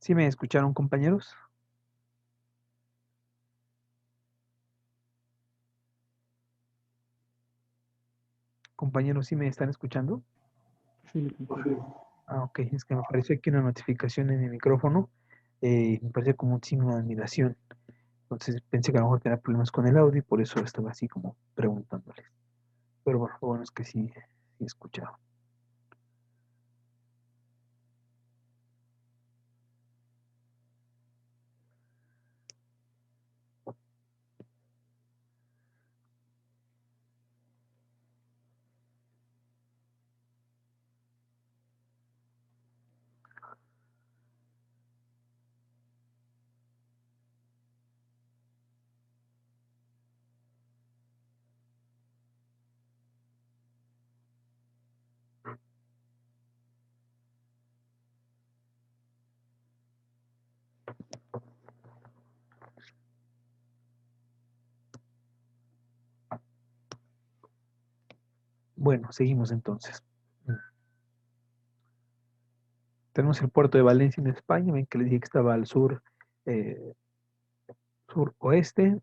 ¿Sí me escucharon, compañeros? Compañeros, ¿sí me están escuchando? Ah, ok, es que me apareció aquí una notificación en mi micrófono. Me parece como un signo de admiración. Entonces pensé que a lo mejor tenía problemas con el audio y por eso estaba así como preguntándoles. Pero bueno, lo bueno es que sí escucharon. Bueno, seguimos entonces. Tenemos el puerto de Valencia en España. Ven que les dije que estaba al sur, eh, suroeste.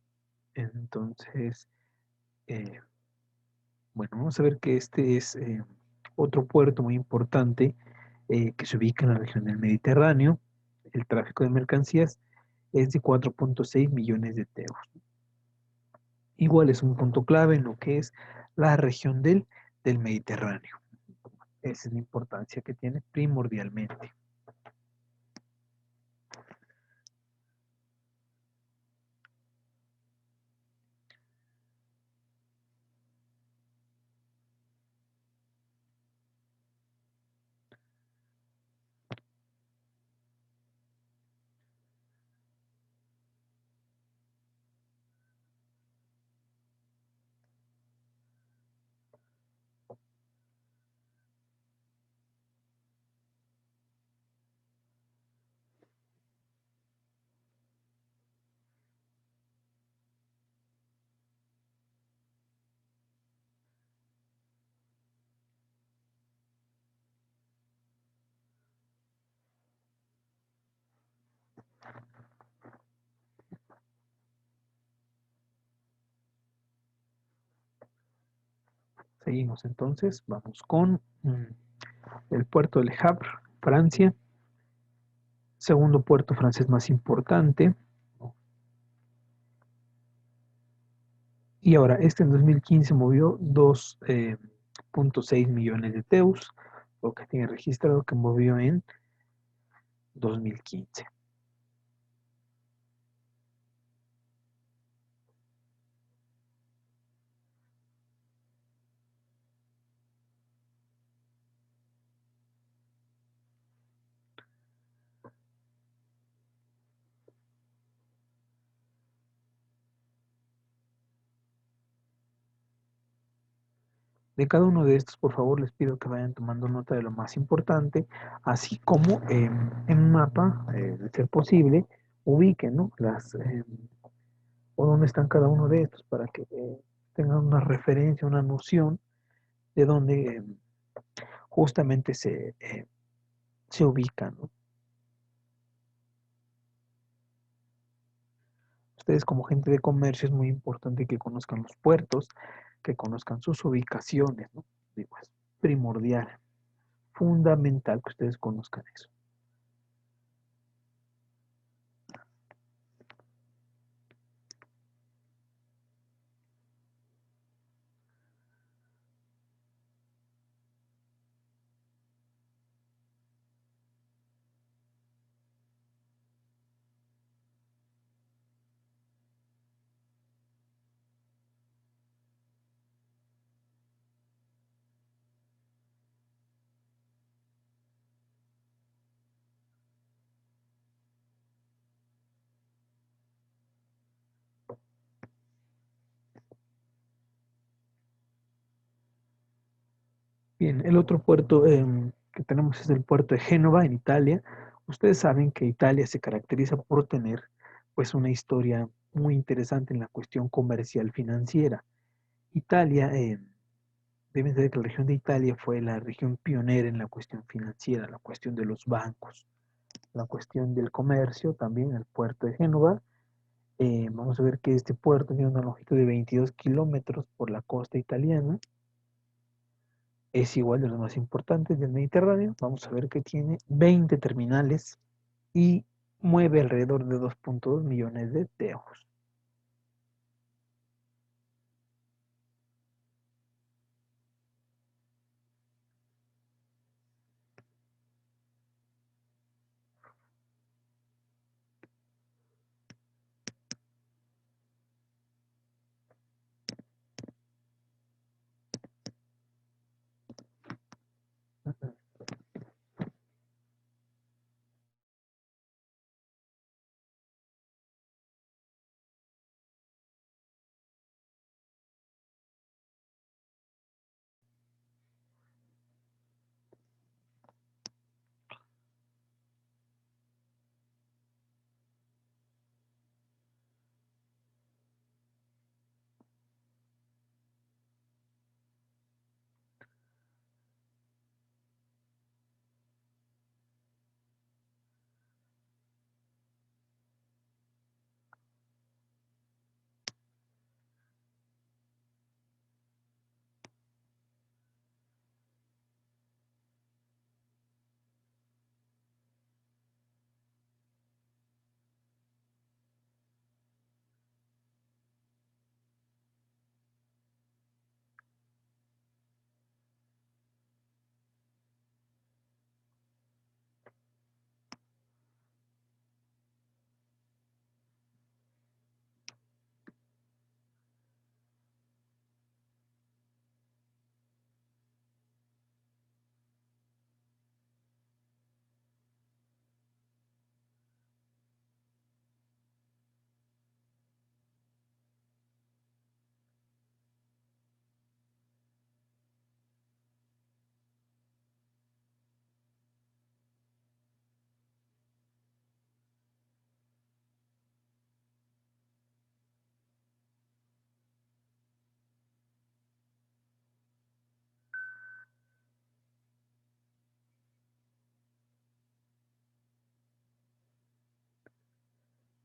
Entonces, eh, bueno, vamos a ver que este es otro puerto muy importante que se ubica en la región del Mediterráneo. El tráfico de mercancías es de 4.6 millones de TEUs. Igual es un punto clave en lo que es la región del Mediterráneo. Esa es la importancia que tiene primordialmente. Seguimos entonces, vamos con el puerto de Le Havre, Francia, segundo puerto francés más importante. Y ahora, este en 2015 movió 2.6 millones de TEUs, lo que tiene registrado que movió en 2015. De cada uno de estos, por favor, les pido que vayan tomando nota de lo más importante, así como en un mapa, de ser posible, ubiquen, ¿no? O dónde están cada uno de estos para que tengan una referencia, una noción de dónde justamente se ubican, ¿no? Ustedes como gente de comercio es muy importante que conozcan los puertos, que conozcan sus ubicaciones, ¿no? Digo, es primordial, fundamental que ustedes conozcan eso. Bien, el otro puerto que tenemos es el puerto de Génova, en Italia. Ustedes saben que Italia se caracteriza por tener pues una historia muy interesante en la cuestión comercial financiera. Italia, deben saber que la región de Italia fue la región pionera en la cuestión financiera, la cuestión de los bancos. la cuestión del comercio, también el puerto de Génova. Vamos a ver que este puerto tiene una longitud de 22 kilómetros por la costa italiana. Es igual de los más importantes del Mediterráneo. Vamos a ver que tiene 20 terminales y mueve alrededor de 2.2 millones de teos.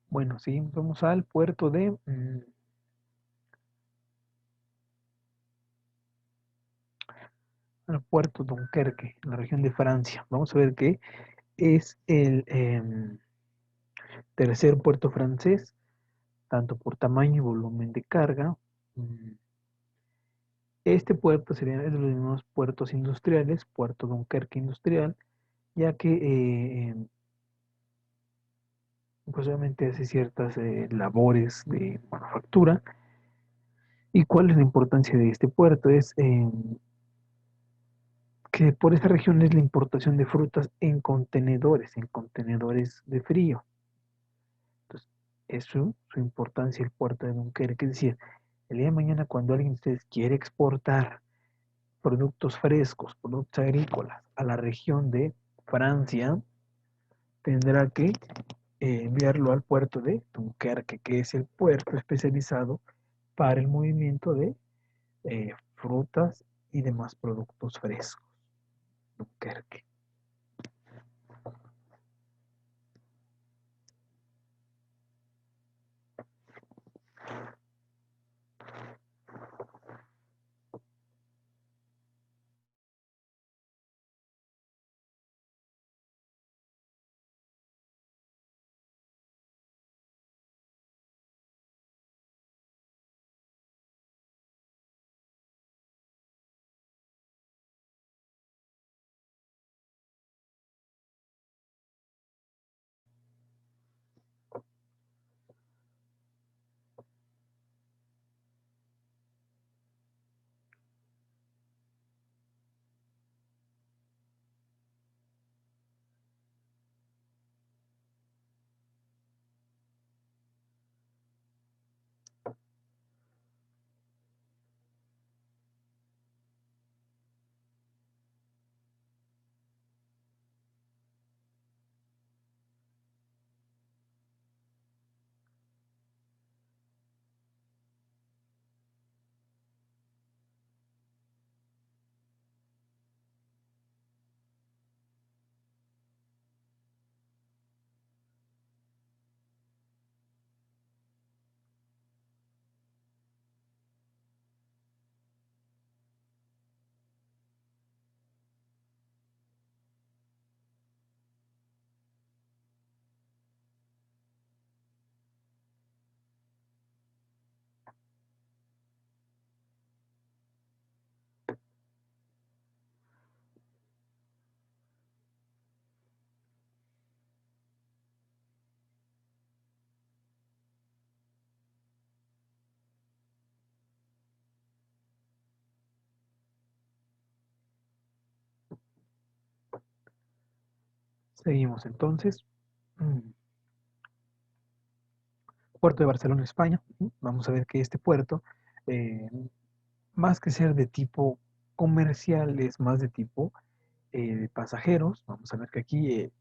Bueno, seguimos, vamos al puerto de al puerto Dunkerque, en la región de Francia. Vamos a ver que es el tercer puerto francés, tanto por tamaño y volumen de carga. Este puerto sería de los mismos puertos industriales, puerto Dunkerque industrial, ya que pues obviamente hace ciertas labores de manufactura. ¿Y cuál es la importancia de este puerto? Es que por esta región es la importación de frutas en contenedores de frío. Entonces, es su importancia el puerto de Dunkerque. Es decir, el día de mañana cuando alguien de ustedes quiere exportar productos frescos, productos agrícolas a la región de Francia, tendrá que enviarlo al puerto de Dunkerque, que es el puerto especializado para el movimiento de frutas y demás productos frescos. Dunkerque. Seguimos entonces. Puerto de Barcelona, España. Vamos a ver que este puerto, más que ser de tipo comercial, es más de tipo de pasajeros. Vamos a ver que aquí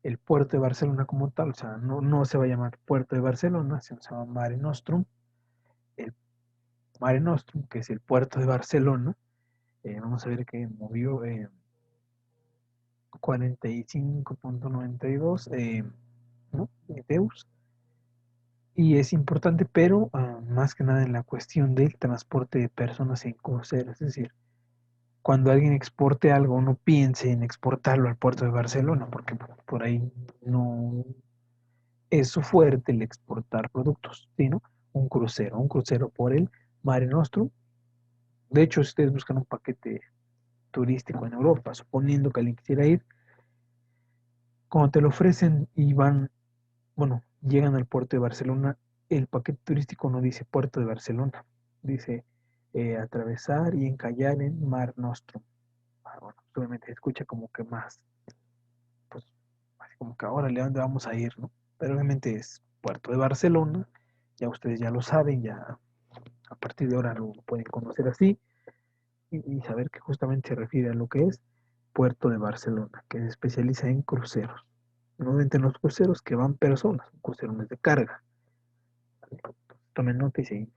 el puerto de Barcelona como tal, o sea, no se va a llamar puerto de Barcelona, sino se llama Mare Nostrum. El Mare Nostrum, que es el puerto de Barcelona, vamos a ver que movió 45.92 ¿no? EUs. Y es importante, pero más que nada en la cuestión del transporte de personas en cruceros. Es decir, cuando alguien exporte algo, no piense en exportarlo al puerto de Barcelona, porque por ahí no es su fuerte el exportar productos, sino un crucero por el Mare Nostrum. De hecho, si ustedes buscan un paquete turístico en Europa, suponiendo que alguien quisiera ir, cuando te lo ofrecen y van, bueno, llegan al puerto de Barcelona, el paquete turístico no dice puerto de Barcelona, dice atravesar y encallar en Mar Nostrum. Bueno, obviamente se escucha como que más, pues, así como que ahora, ¿a dónde vamos a ir, no? Pero obviamente es puerto de Barcelona, ya ustedes ya lo saben, ya a partir de ahora lo pueden conocer así y saber que justamente se refiere a lo que es Puerto de Barcelona, que se especializa en cruceros. Normalmente en los cruceros que van personas, un crucero no es de carga. Tomen nota y seguimos.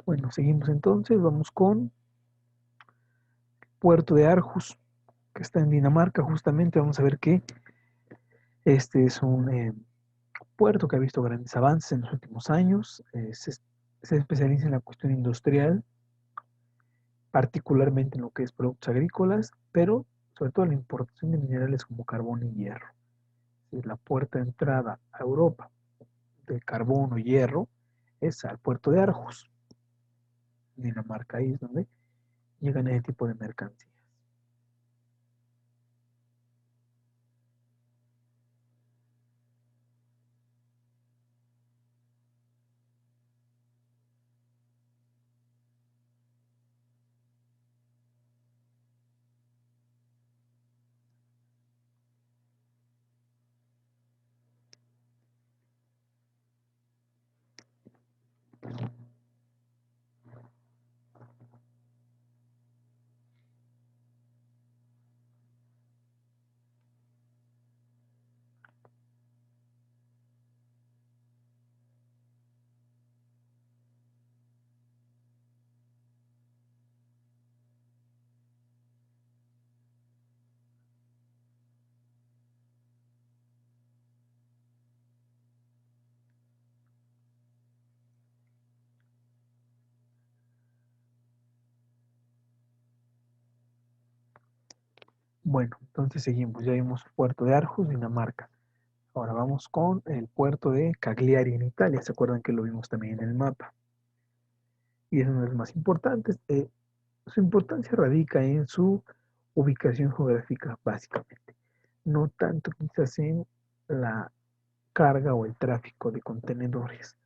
Bueno, seguimos entonces, vamos con Puerto de Aarhus, que está en Dinamarca justamente. Vamos a ver que este es un puerto que ha visto grandes avances en los últimos años. Se especializa en la cuestión industrial, particularmente en lo que es productos agrícolas, pero sobre todo en la importación de minerales como carbón y hierro. Es la puerta de entrada a Europa del carbón o hierro es al puerto de Aarhus, Dinamarca. Ahí es donde llegan ese tipo de mercancías. Bueno, entonces seguimos. Ya vimos puerto de Aarhus, Dinamarca. Ahora vamos con el puerto de Cagliari en Italia. ¿Se acuerdan que lo vimos también en el mapa? Y es uno de los más importantes. Su importancia radica en su ubicación geográfica, básicamente. No tanto quizás en la carga o el tráfico de contenedores,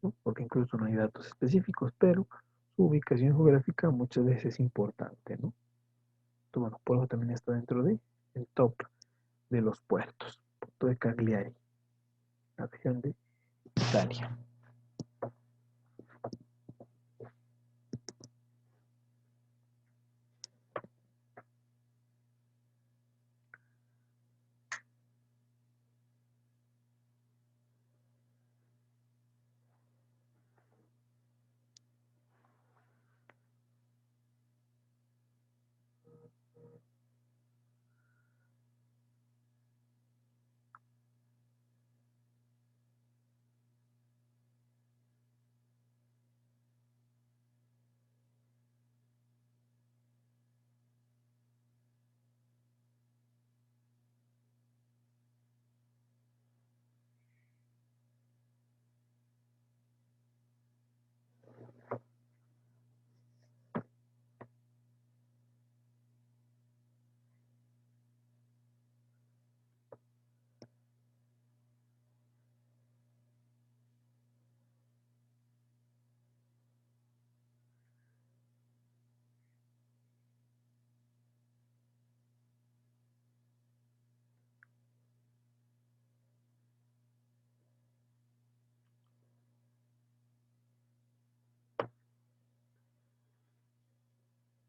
¿no? Porque incluso no hay datos específicos, pero su ubicación geográfica muchas veces es importante, ¿no? Entonces, bueno, por eso también está dentro de el top de los puertos. Puerto de Cagliari, la región de Italia.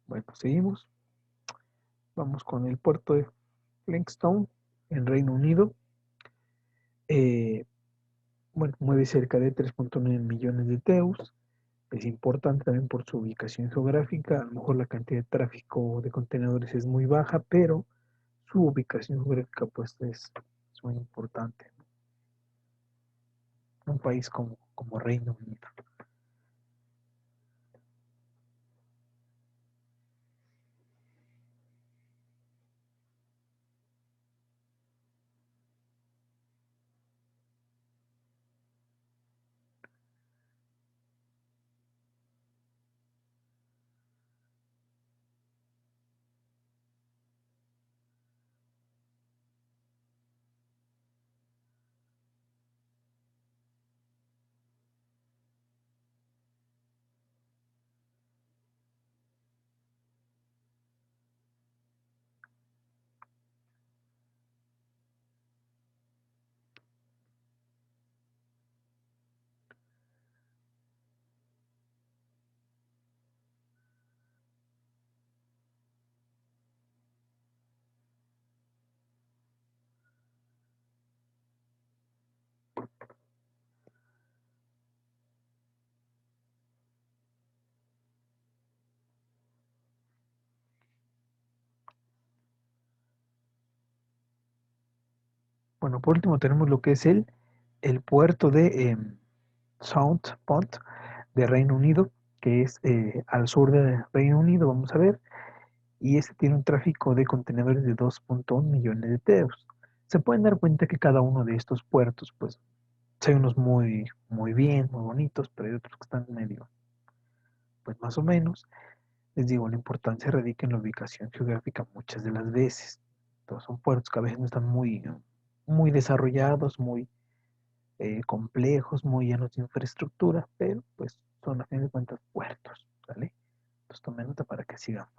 Bueno, seguimos. Vamos con el puerto de Flintstone en Reino Unido. Bueno, mueve cerca de 3.9 millones de TEUs. Es importante también por su ubicación geográfica. A lo mejor la cantidad de tráfico de contenedores es muy baja, pero su ubicación geográfica pues es muy importante, ¿no? Un país como Reino Unido. Bueno, por último tenemos lo que es el puerto de Southampton de Reino Unido, que es al sur de Reino Unido, vamos a ver, y este tiene un tráfico de contenedores de 2.1 millones de TEUs. Se pueden dar cuenta que cada uno de estos puertos, pues, hay unos muy bien, muy bonitos, pero hay otros que están medio, pues más o menos. Les digo, la importancia radica en la ubicación geográfica muchas de las veces. Todos son puertos que a veces no están muy desarrollados, muy complejos, muy llenos de infraestructura, pero pues son a fin de cuentas puertos, ¿vale? Entonces tomen nota para que sigamos.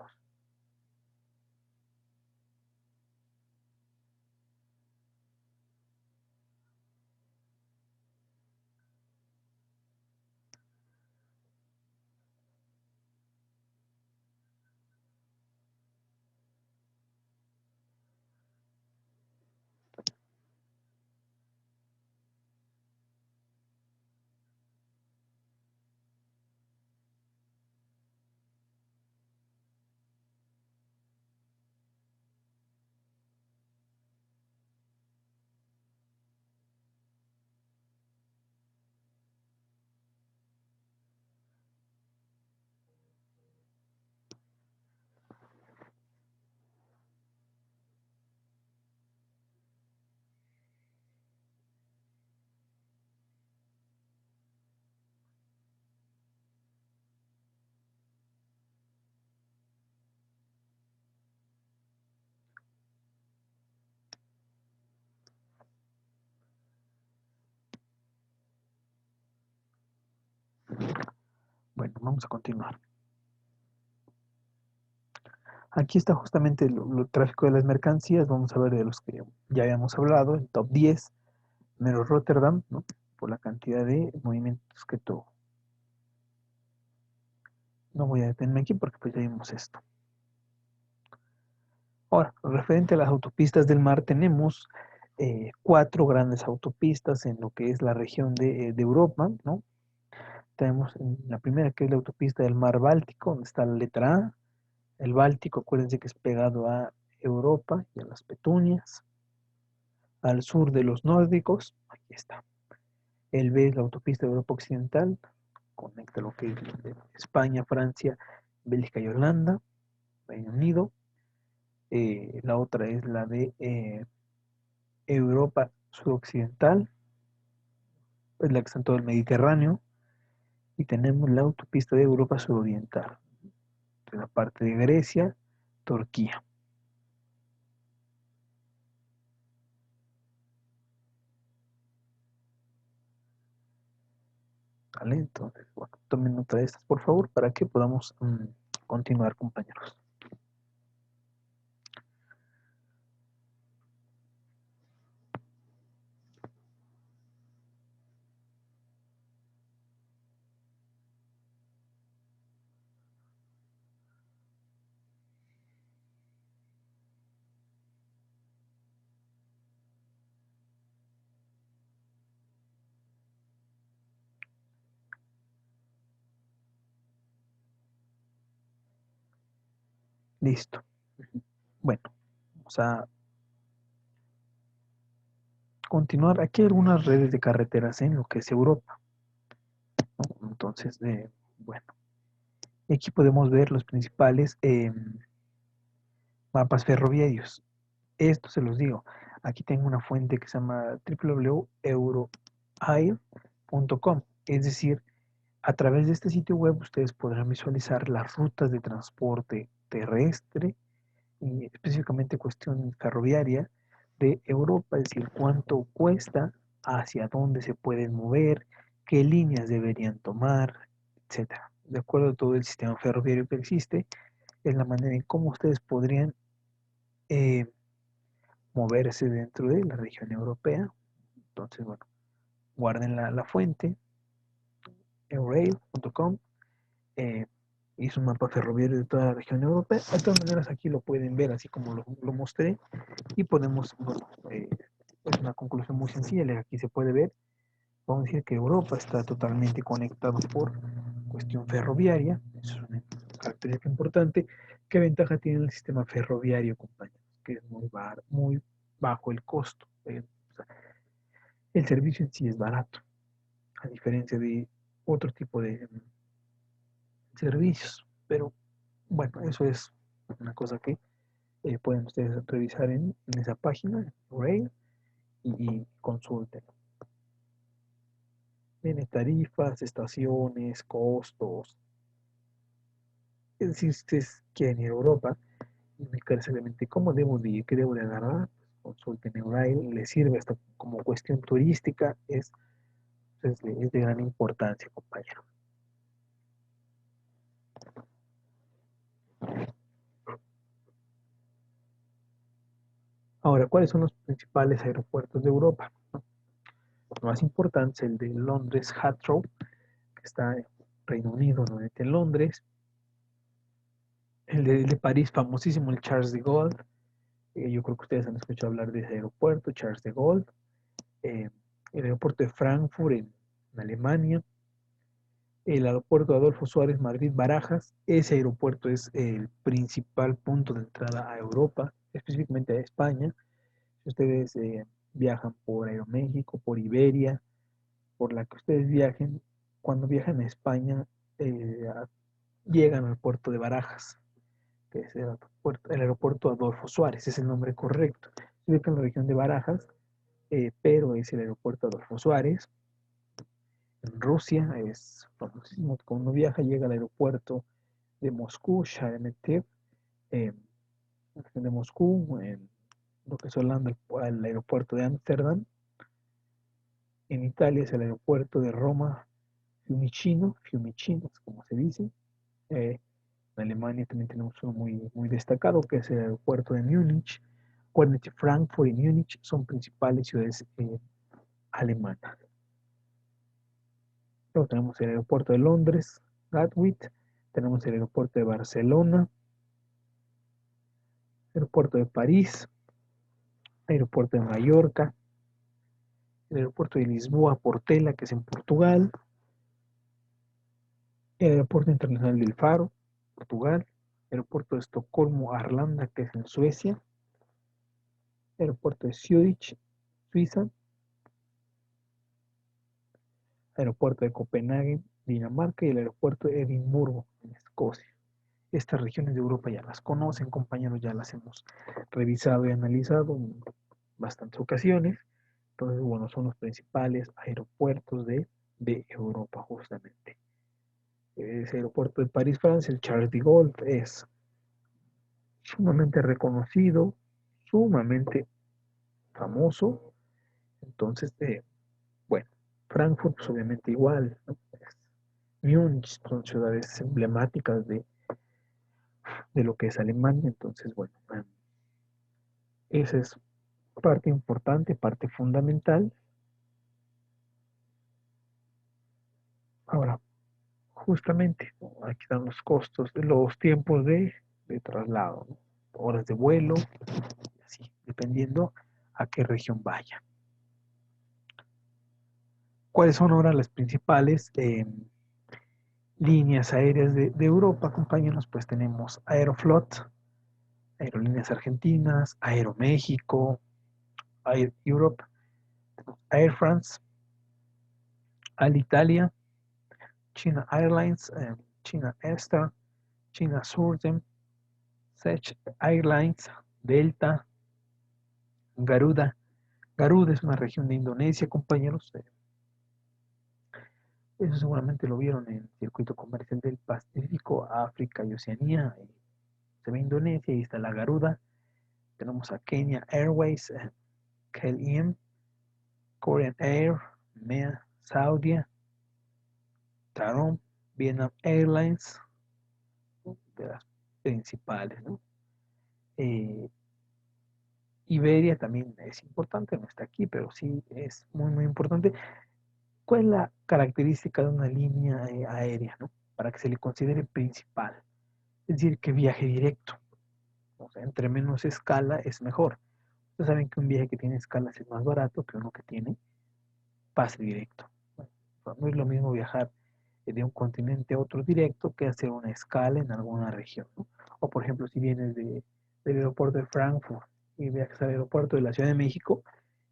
Bueno, vamos a continuar. Aquí está justamente el tráfico de las mercancías. Vamos a ver de los que ya habíamos hablado, el top 10. Primero Rotterdam, ¿no? Por la cantidad de movimientos que tuvo. No voy a detenerme aquí porque pues ya vimos esto. Ahora, referente a las autopistas del mar, tenemos 4 grandes autopistas en lo que es la región de Europa, ¿no? Tenemos la primera, que es la autopista del mar Báltico, donde está la letra A. El Báltico, acuérdense que es pegado a Europa y a las Petunias. Al sur de los nórdicos, aquí está. El B es la autopista de Europa Occidental, conecta lo que es España, Francia, Bélgica y Holanda, Reino Unido. La otra es la de Europa Suroccidental, es la que está en todo el Mediterráneo. Y tenemos la autopista de Europa Suroriental, de la parte de Grecia, Turquía. ¿Vale? Entonces, bueno, tomen nota de estas, por favor, para que podamos continuar, compañeros. Listo. Bueno, vamos a continuar. Aquí hay algunas redes de carreteras en lo que es Europa, ¿no? Entonces, bueno, aquí podemos ver los principales mapas ferroviarios. Esto se los digo. Aquí tengo una fuente que se llama www.euroair.com. Es decir, a través de este sitio web ustedes podrán visualizar las rutas de transporte terrestre y específicamente cuestión ferroviaria de Europa, es decir, cuánto cuesta, hacia dónde se pueden mover, qué líneas deberían tomar, etcétera. De acuerdo a todo el sistema ferroviario que existe, es la manera en cómo ustedes podrían eh, moverse dentro de la región europea. Entonces, bueno, guarden la fuente, eurail.com, hizo un mapa ferroviario de toda la región europea. De todas maneras, aquí lo pueden ver así como lo mostré y podemos, bueno, es una conclusión muy sencilla, aquí se puede ver. Vamos a decir que Europa está totalmente conectado por cuestión ferroviaria, eso es una característica importante. ¿Qué ventaja tiene el sistema ferroviario, compañeros? Que es muy bajo el costo. O sea, el servicio en sí es barato, a diferencia de otro tipo de servicios. Pero bueno, eso es una cosa que pueden ustedes revisar en esa página, Rail, y consulten. Tiene tarifas, estaciones, costos. Es decir, si ustedes quieren ir a Europa y ubicar exactamente cómo debo de ir, qué debo de agarrar, pues consulten Eurail, les sirve hasta como cuestión turística, es de gran importancia, compañero. Ahora, ¿cuáles son los principales aeropuertos de Europa? El más importante es el de Londres Heathrow, que está en Reino Unido, nuevamente en Londres. El de París, famosísimo, el Charles de Gaulle. Yo creo que ustedes han escuchado hablar de ese aeropuerto, Charles de Gaulle. El aeropuerto de Frankfurt en Alemania. El aeropuerto Adolfo Suárez, Madrid, Barajas. Ese aeropuerto es el principal punto de entrada a Europa, específicamente a España. Si ustedes viajan por Aeroméxico, por Iberia, por la que ustedes viajen, cuando viajan a España, llegan al puerto de Barajas, que es el aeropuerto Adolfo Suárez, es el nombre correcto. Se ubica en la región de Barajas, pero es el aeropuerto Adolfo Suárez. En Rusia es famosísimo. Cuando uno viaja, llega al aeropuerto de Moscú, Sheremetyevo, de Moscú, en lo que es Holanda, el aeropuerto de Ámsterdam. En Italia es el aeropuerto de Roma, Fiumicino, como se dice. En Alemania también tenemos uno muy destacado, que es el aeropuerto de Múnich. Acuérdense, Frankfurt y Múnich son principales ciudades alemanas. Luego tenemos el aeropuerto de Londres, Gatwick. Tenemos el aeropuerto de Barcelona, aeropuerto de París, aeropuerto de Mallorca, el aeropuerto de Lisboa, Portela, que es en Portugal, el aeropuerto internacional del Faro, Portugal, aeropuerto de Estocolmo, Arlanda, que es en Suecia, aeropuerto de Zürich, Suiza, aeropuerto de Copenhague, Dinamarca, y el aeropuerto de Edimburgo, en Escocia. Estas regiones de Europa ya las conocen, compañeros, ya las hemos revisado y analizado en bastantes ocasiones. Entonces, bueno, son los principales aeropuertos de Europa, justamente. Ese aeropuerto de París, Francia, el Charles de Gaulle, es sumamente reconocido, sumamente famoso. Entonces, bueno, Frankfurt, pues obviamente igual, ¿no? Múnich son ciudades emblemáticas de lo que es Alemania. Entonces, bueno, esa es parte importante, parte fundamental. Ahora, justamente, ¿no? Aquí están los costos, los tiempos de traslado, ¿no? Horas de vuelo, así, dependiendo a qué región vaya. ¿Cuáles son ahora las principales líneas aéreas de Europa, compañeros? Pues tenemos Aeroflot, Aerolíneas Argentinas, Aeroméxico, Air Europe, Air France, Alitalia, China Airlines, China Air, China Southern, Czech Airlines, Delta, Garuda. Garuda es una región de Indonesia, compañeros. Eso seguramente lo vieron en el circuito comercial del Pacífico, África y Oceanía. Se ve Indonesia y está la Garuda. Tenemos a Kenya Airways, KLM, Korean Air, MEA, Saudia, Tarom, Vietnam Airlines, de las principales, ¿no? Iberia también es importante, no está aquí, pero sí es muy importante. ¿Cuál es la característica de una línea aérea, ¿no? Para que se le considere principal? Es decir, que viaje directo. O sea, entre menos escala es mejor. Ustedes saben que un viaje que tiene escalas es más barato que uno que tiene pase directo. Bueno, no es lo mismo viajar de un continente a otro directo que hacer una escala en alguna región, ¿no? O por ejemplo, si vienes del aeropuerto de Frankfurt y viajas al aeropuerto de la Ciudad de México,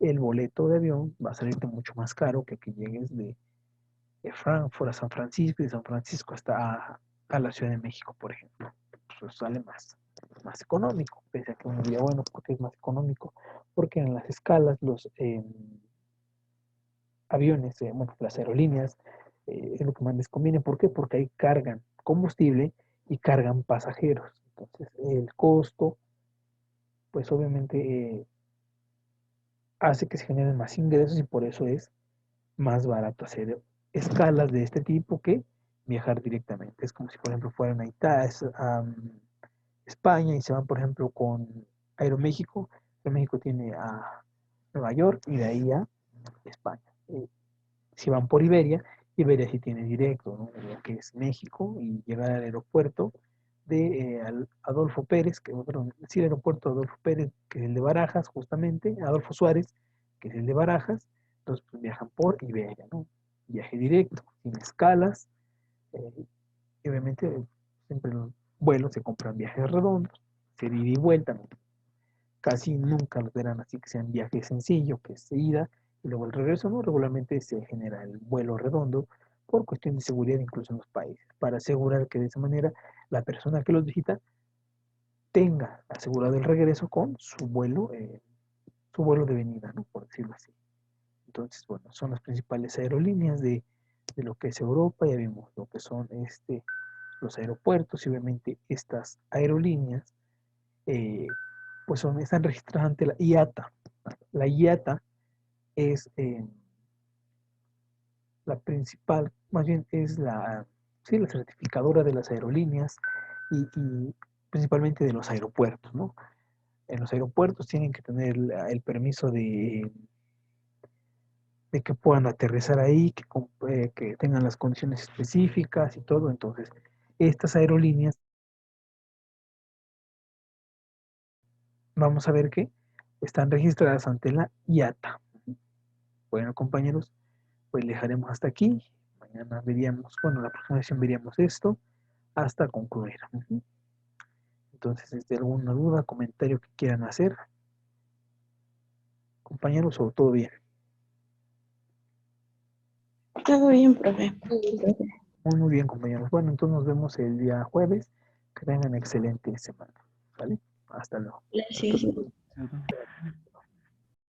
el boleto de avión va a salirte mucho más caro que llegues de Frankfurt a San Francisco y de San Francisco hasta a la Ciudad de México, por ejemplo. Pues sale más económico, pese a que uno diría, bueno, ¿por qué es más económico? Porque en las escalas los aviones, bueno, las aerolíneas, es lo que más les conviene. ¿Por qué? Porque ahí cargan combustible y cargan pasajeros. Entonces, el costo, pues obviamente hace que se generen más ingresos y por eso es más barato hacer escalas de este tipo que viajar directamente. Es como si, por ejemplo, fueran a Italia, a España y se van, por ejemplo, con Aeroméxico. Aeroméxico tiene a Nueva York y de ahí a España. Si van por Iberia, Iberia sí tiene directo, ¿no? Lo que es México, y llegar al aeropuerto de Adolfo Pérez, perdón, sí, el aeropuerto Adolfo Pérez, que es el de Barajas, justamente, Adolfo Suárez, que es el de Barajas. Entonces, pues, viajan por Iberia, ¿no? Viaje directo, sin escalas, y obviamente siempre los vuelos se compran viajes redondos, se ida y vuelta, ¿no? Casi nunca los verán así que sean viajes sencillos, que es ida y luego el regreso, ¿no? Regularmente se genera el vuelo redondo por cuestión de seguridad, incluso en los países, para asegurar que de esa manera la persona que los visita tenga asegurado el regreso con su vuelo de venida, ¿no? Por decirlo así. Entonces, bueno, son las principales aerolíneas de lo que es Europa. Ya vimos lo que son los aeropuertos, y obviamente estas aerolíneas pues están registradas ante la IATA. La IATA es la principal, más bien es la certificadora de las aerolíneas y principalmente de los aeropuertos, ¿no? En los aeropuertos tienen que tener el permiso de que puedan aterrizar ahí, que tengan las condiciones específicas y todo. Entonces, estas aerolíneas, vamos a ver que están registradas ante la IATA. Bueno, compañeros, pues le dejaremos hasta aquí. Mañana veríamos, bueno, la próxima sesión veríamos esto hasta concluir. Entonces, ¿alguna duda, comentario que quieran hacer? Compañeros, ¿o todo bien? Todo bien, profe. Muy bien, compañeros. Bueno, entonces nos vemos el día jueves. Que tengan excelente semana. ¿Vale? Hasta luego. Gracias. Ujú.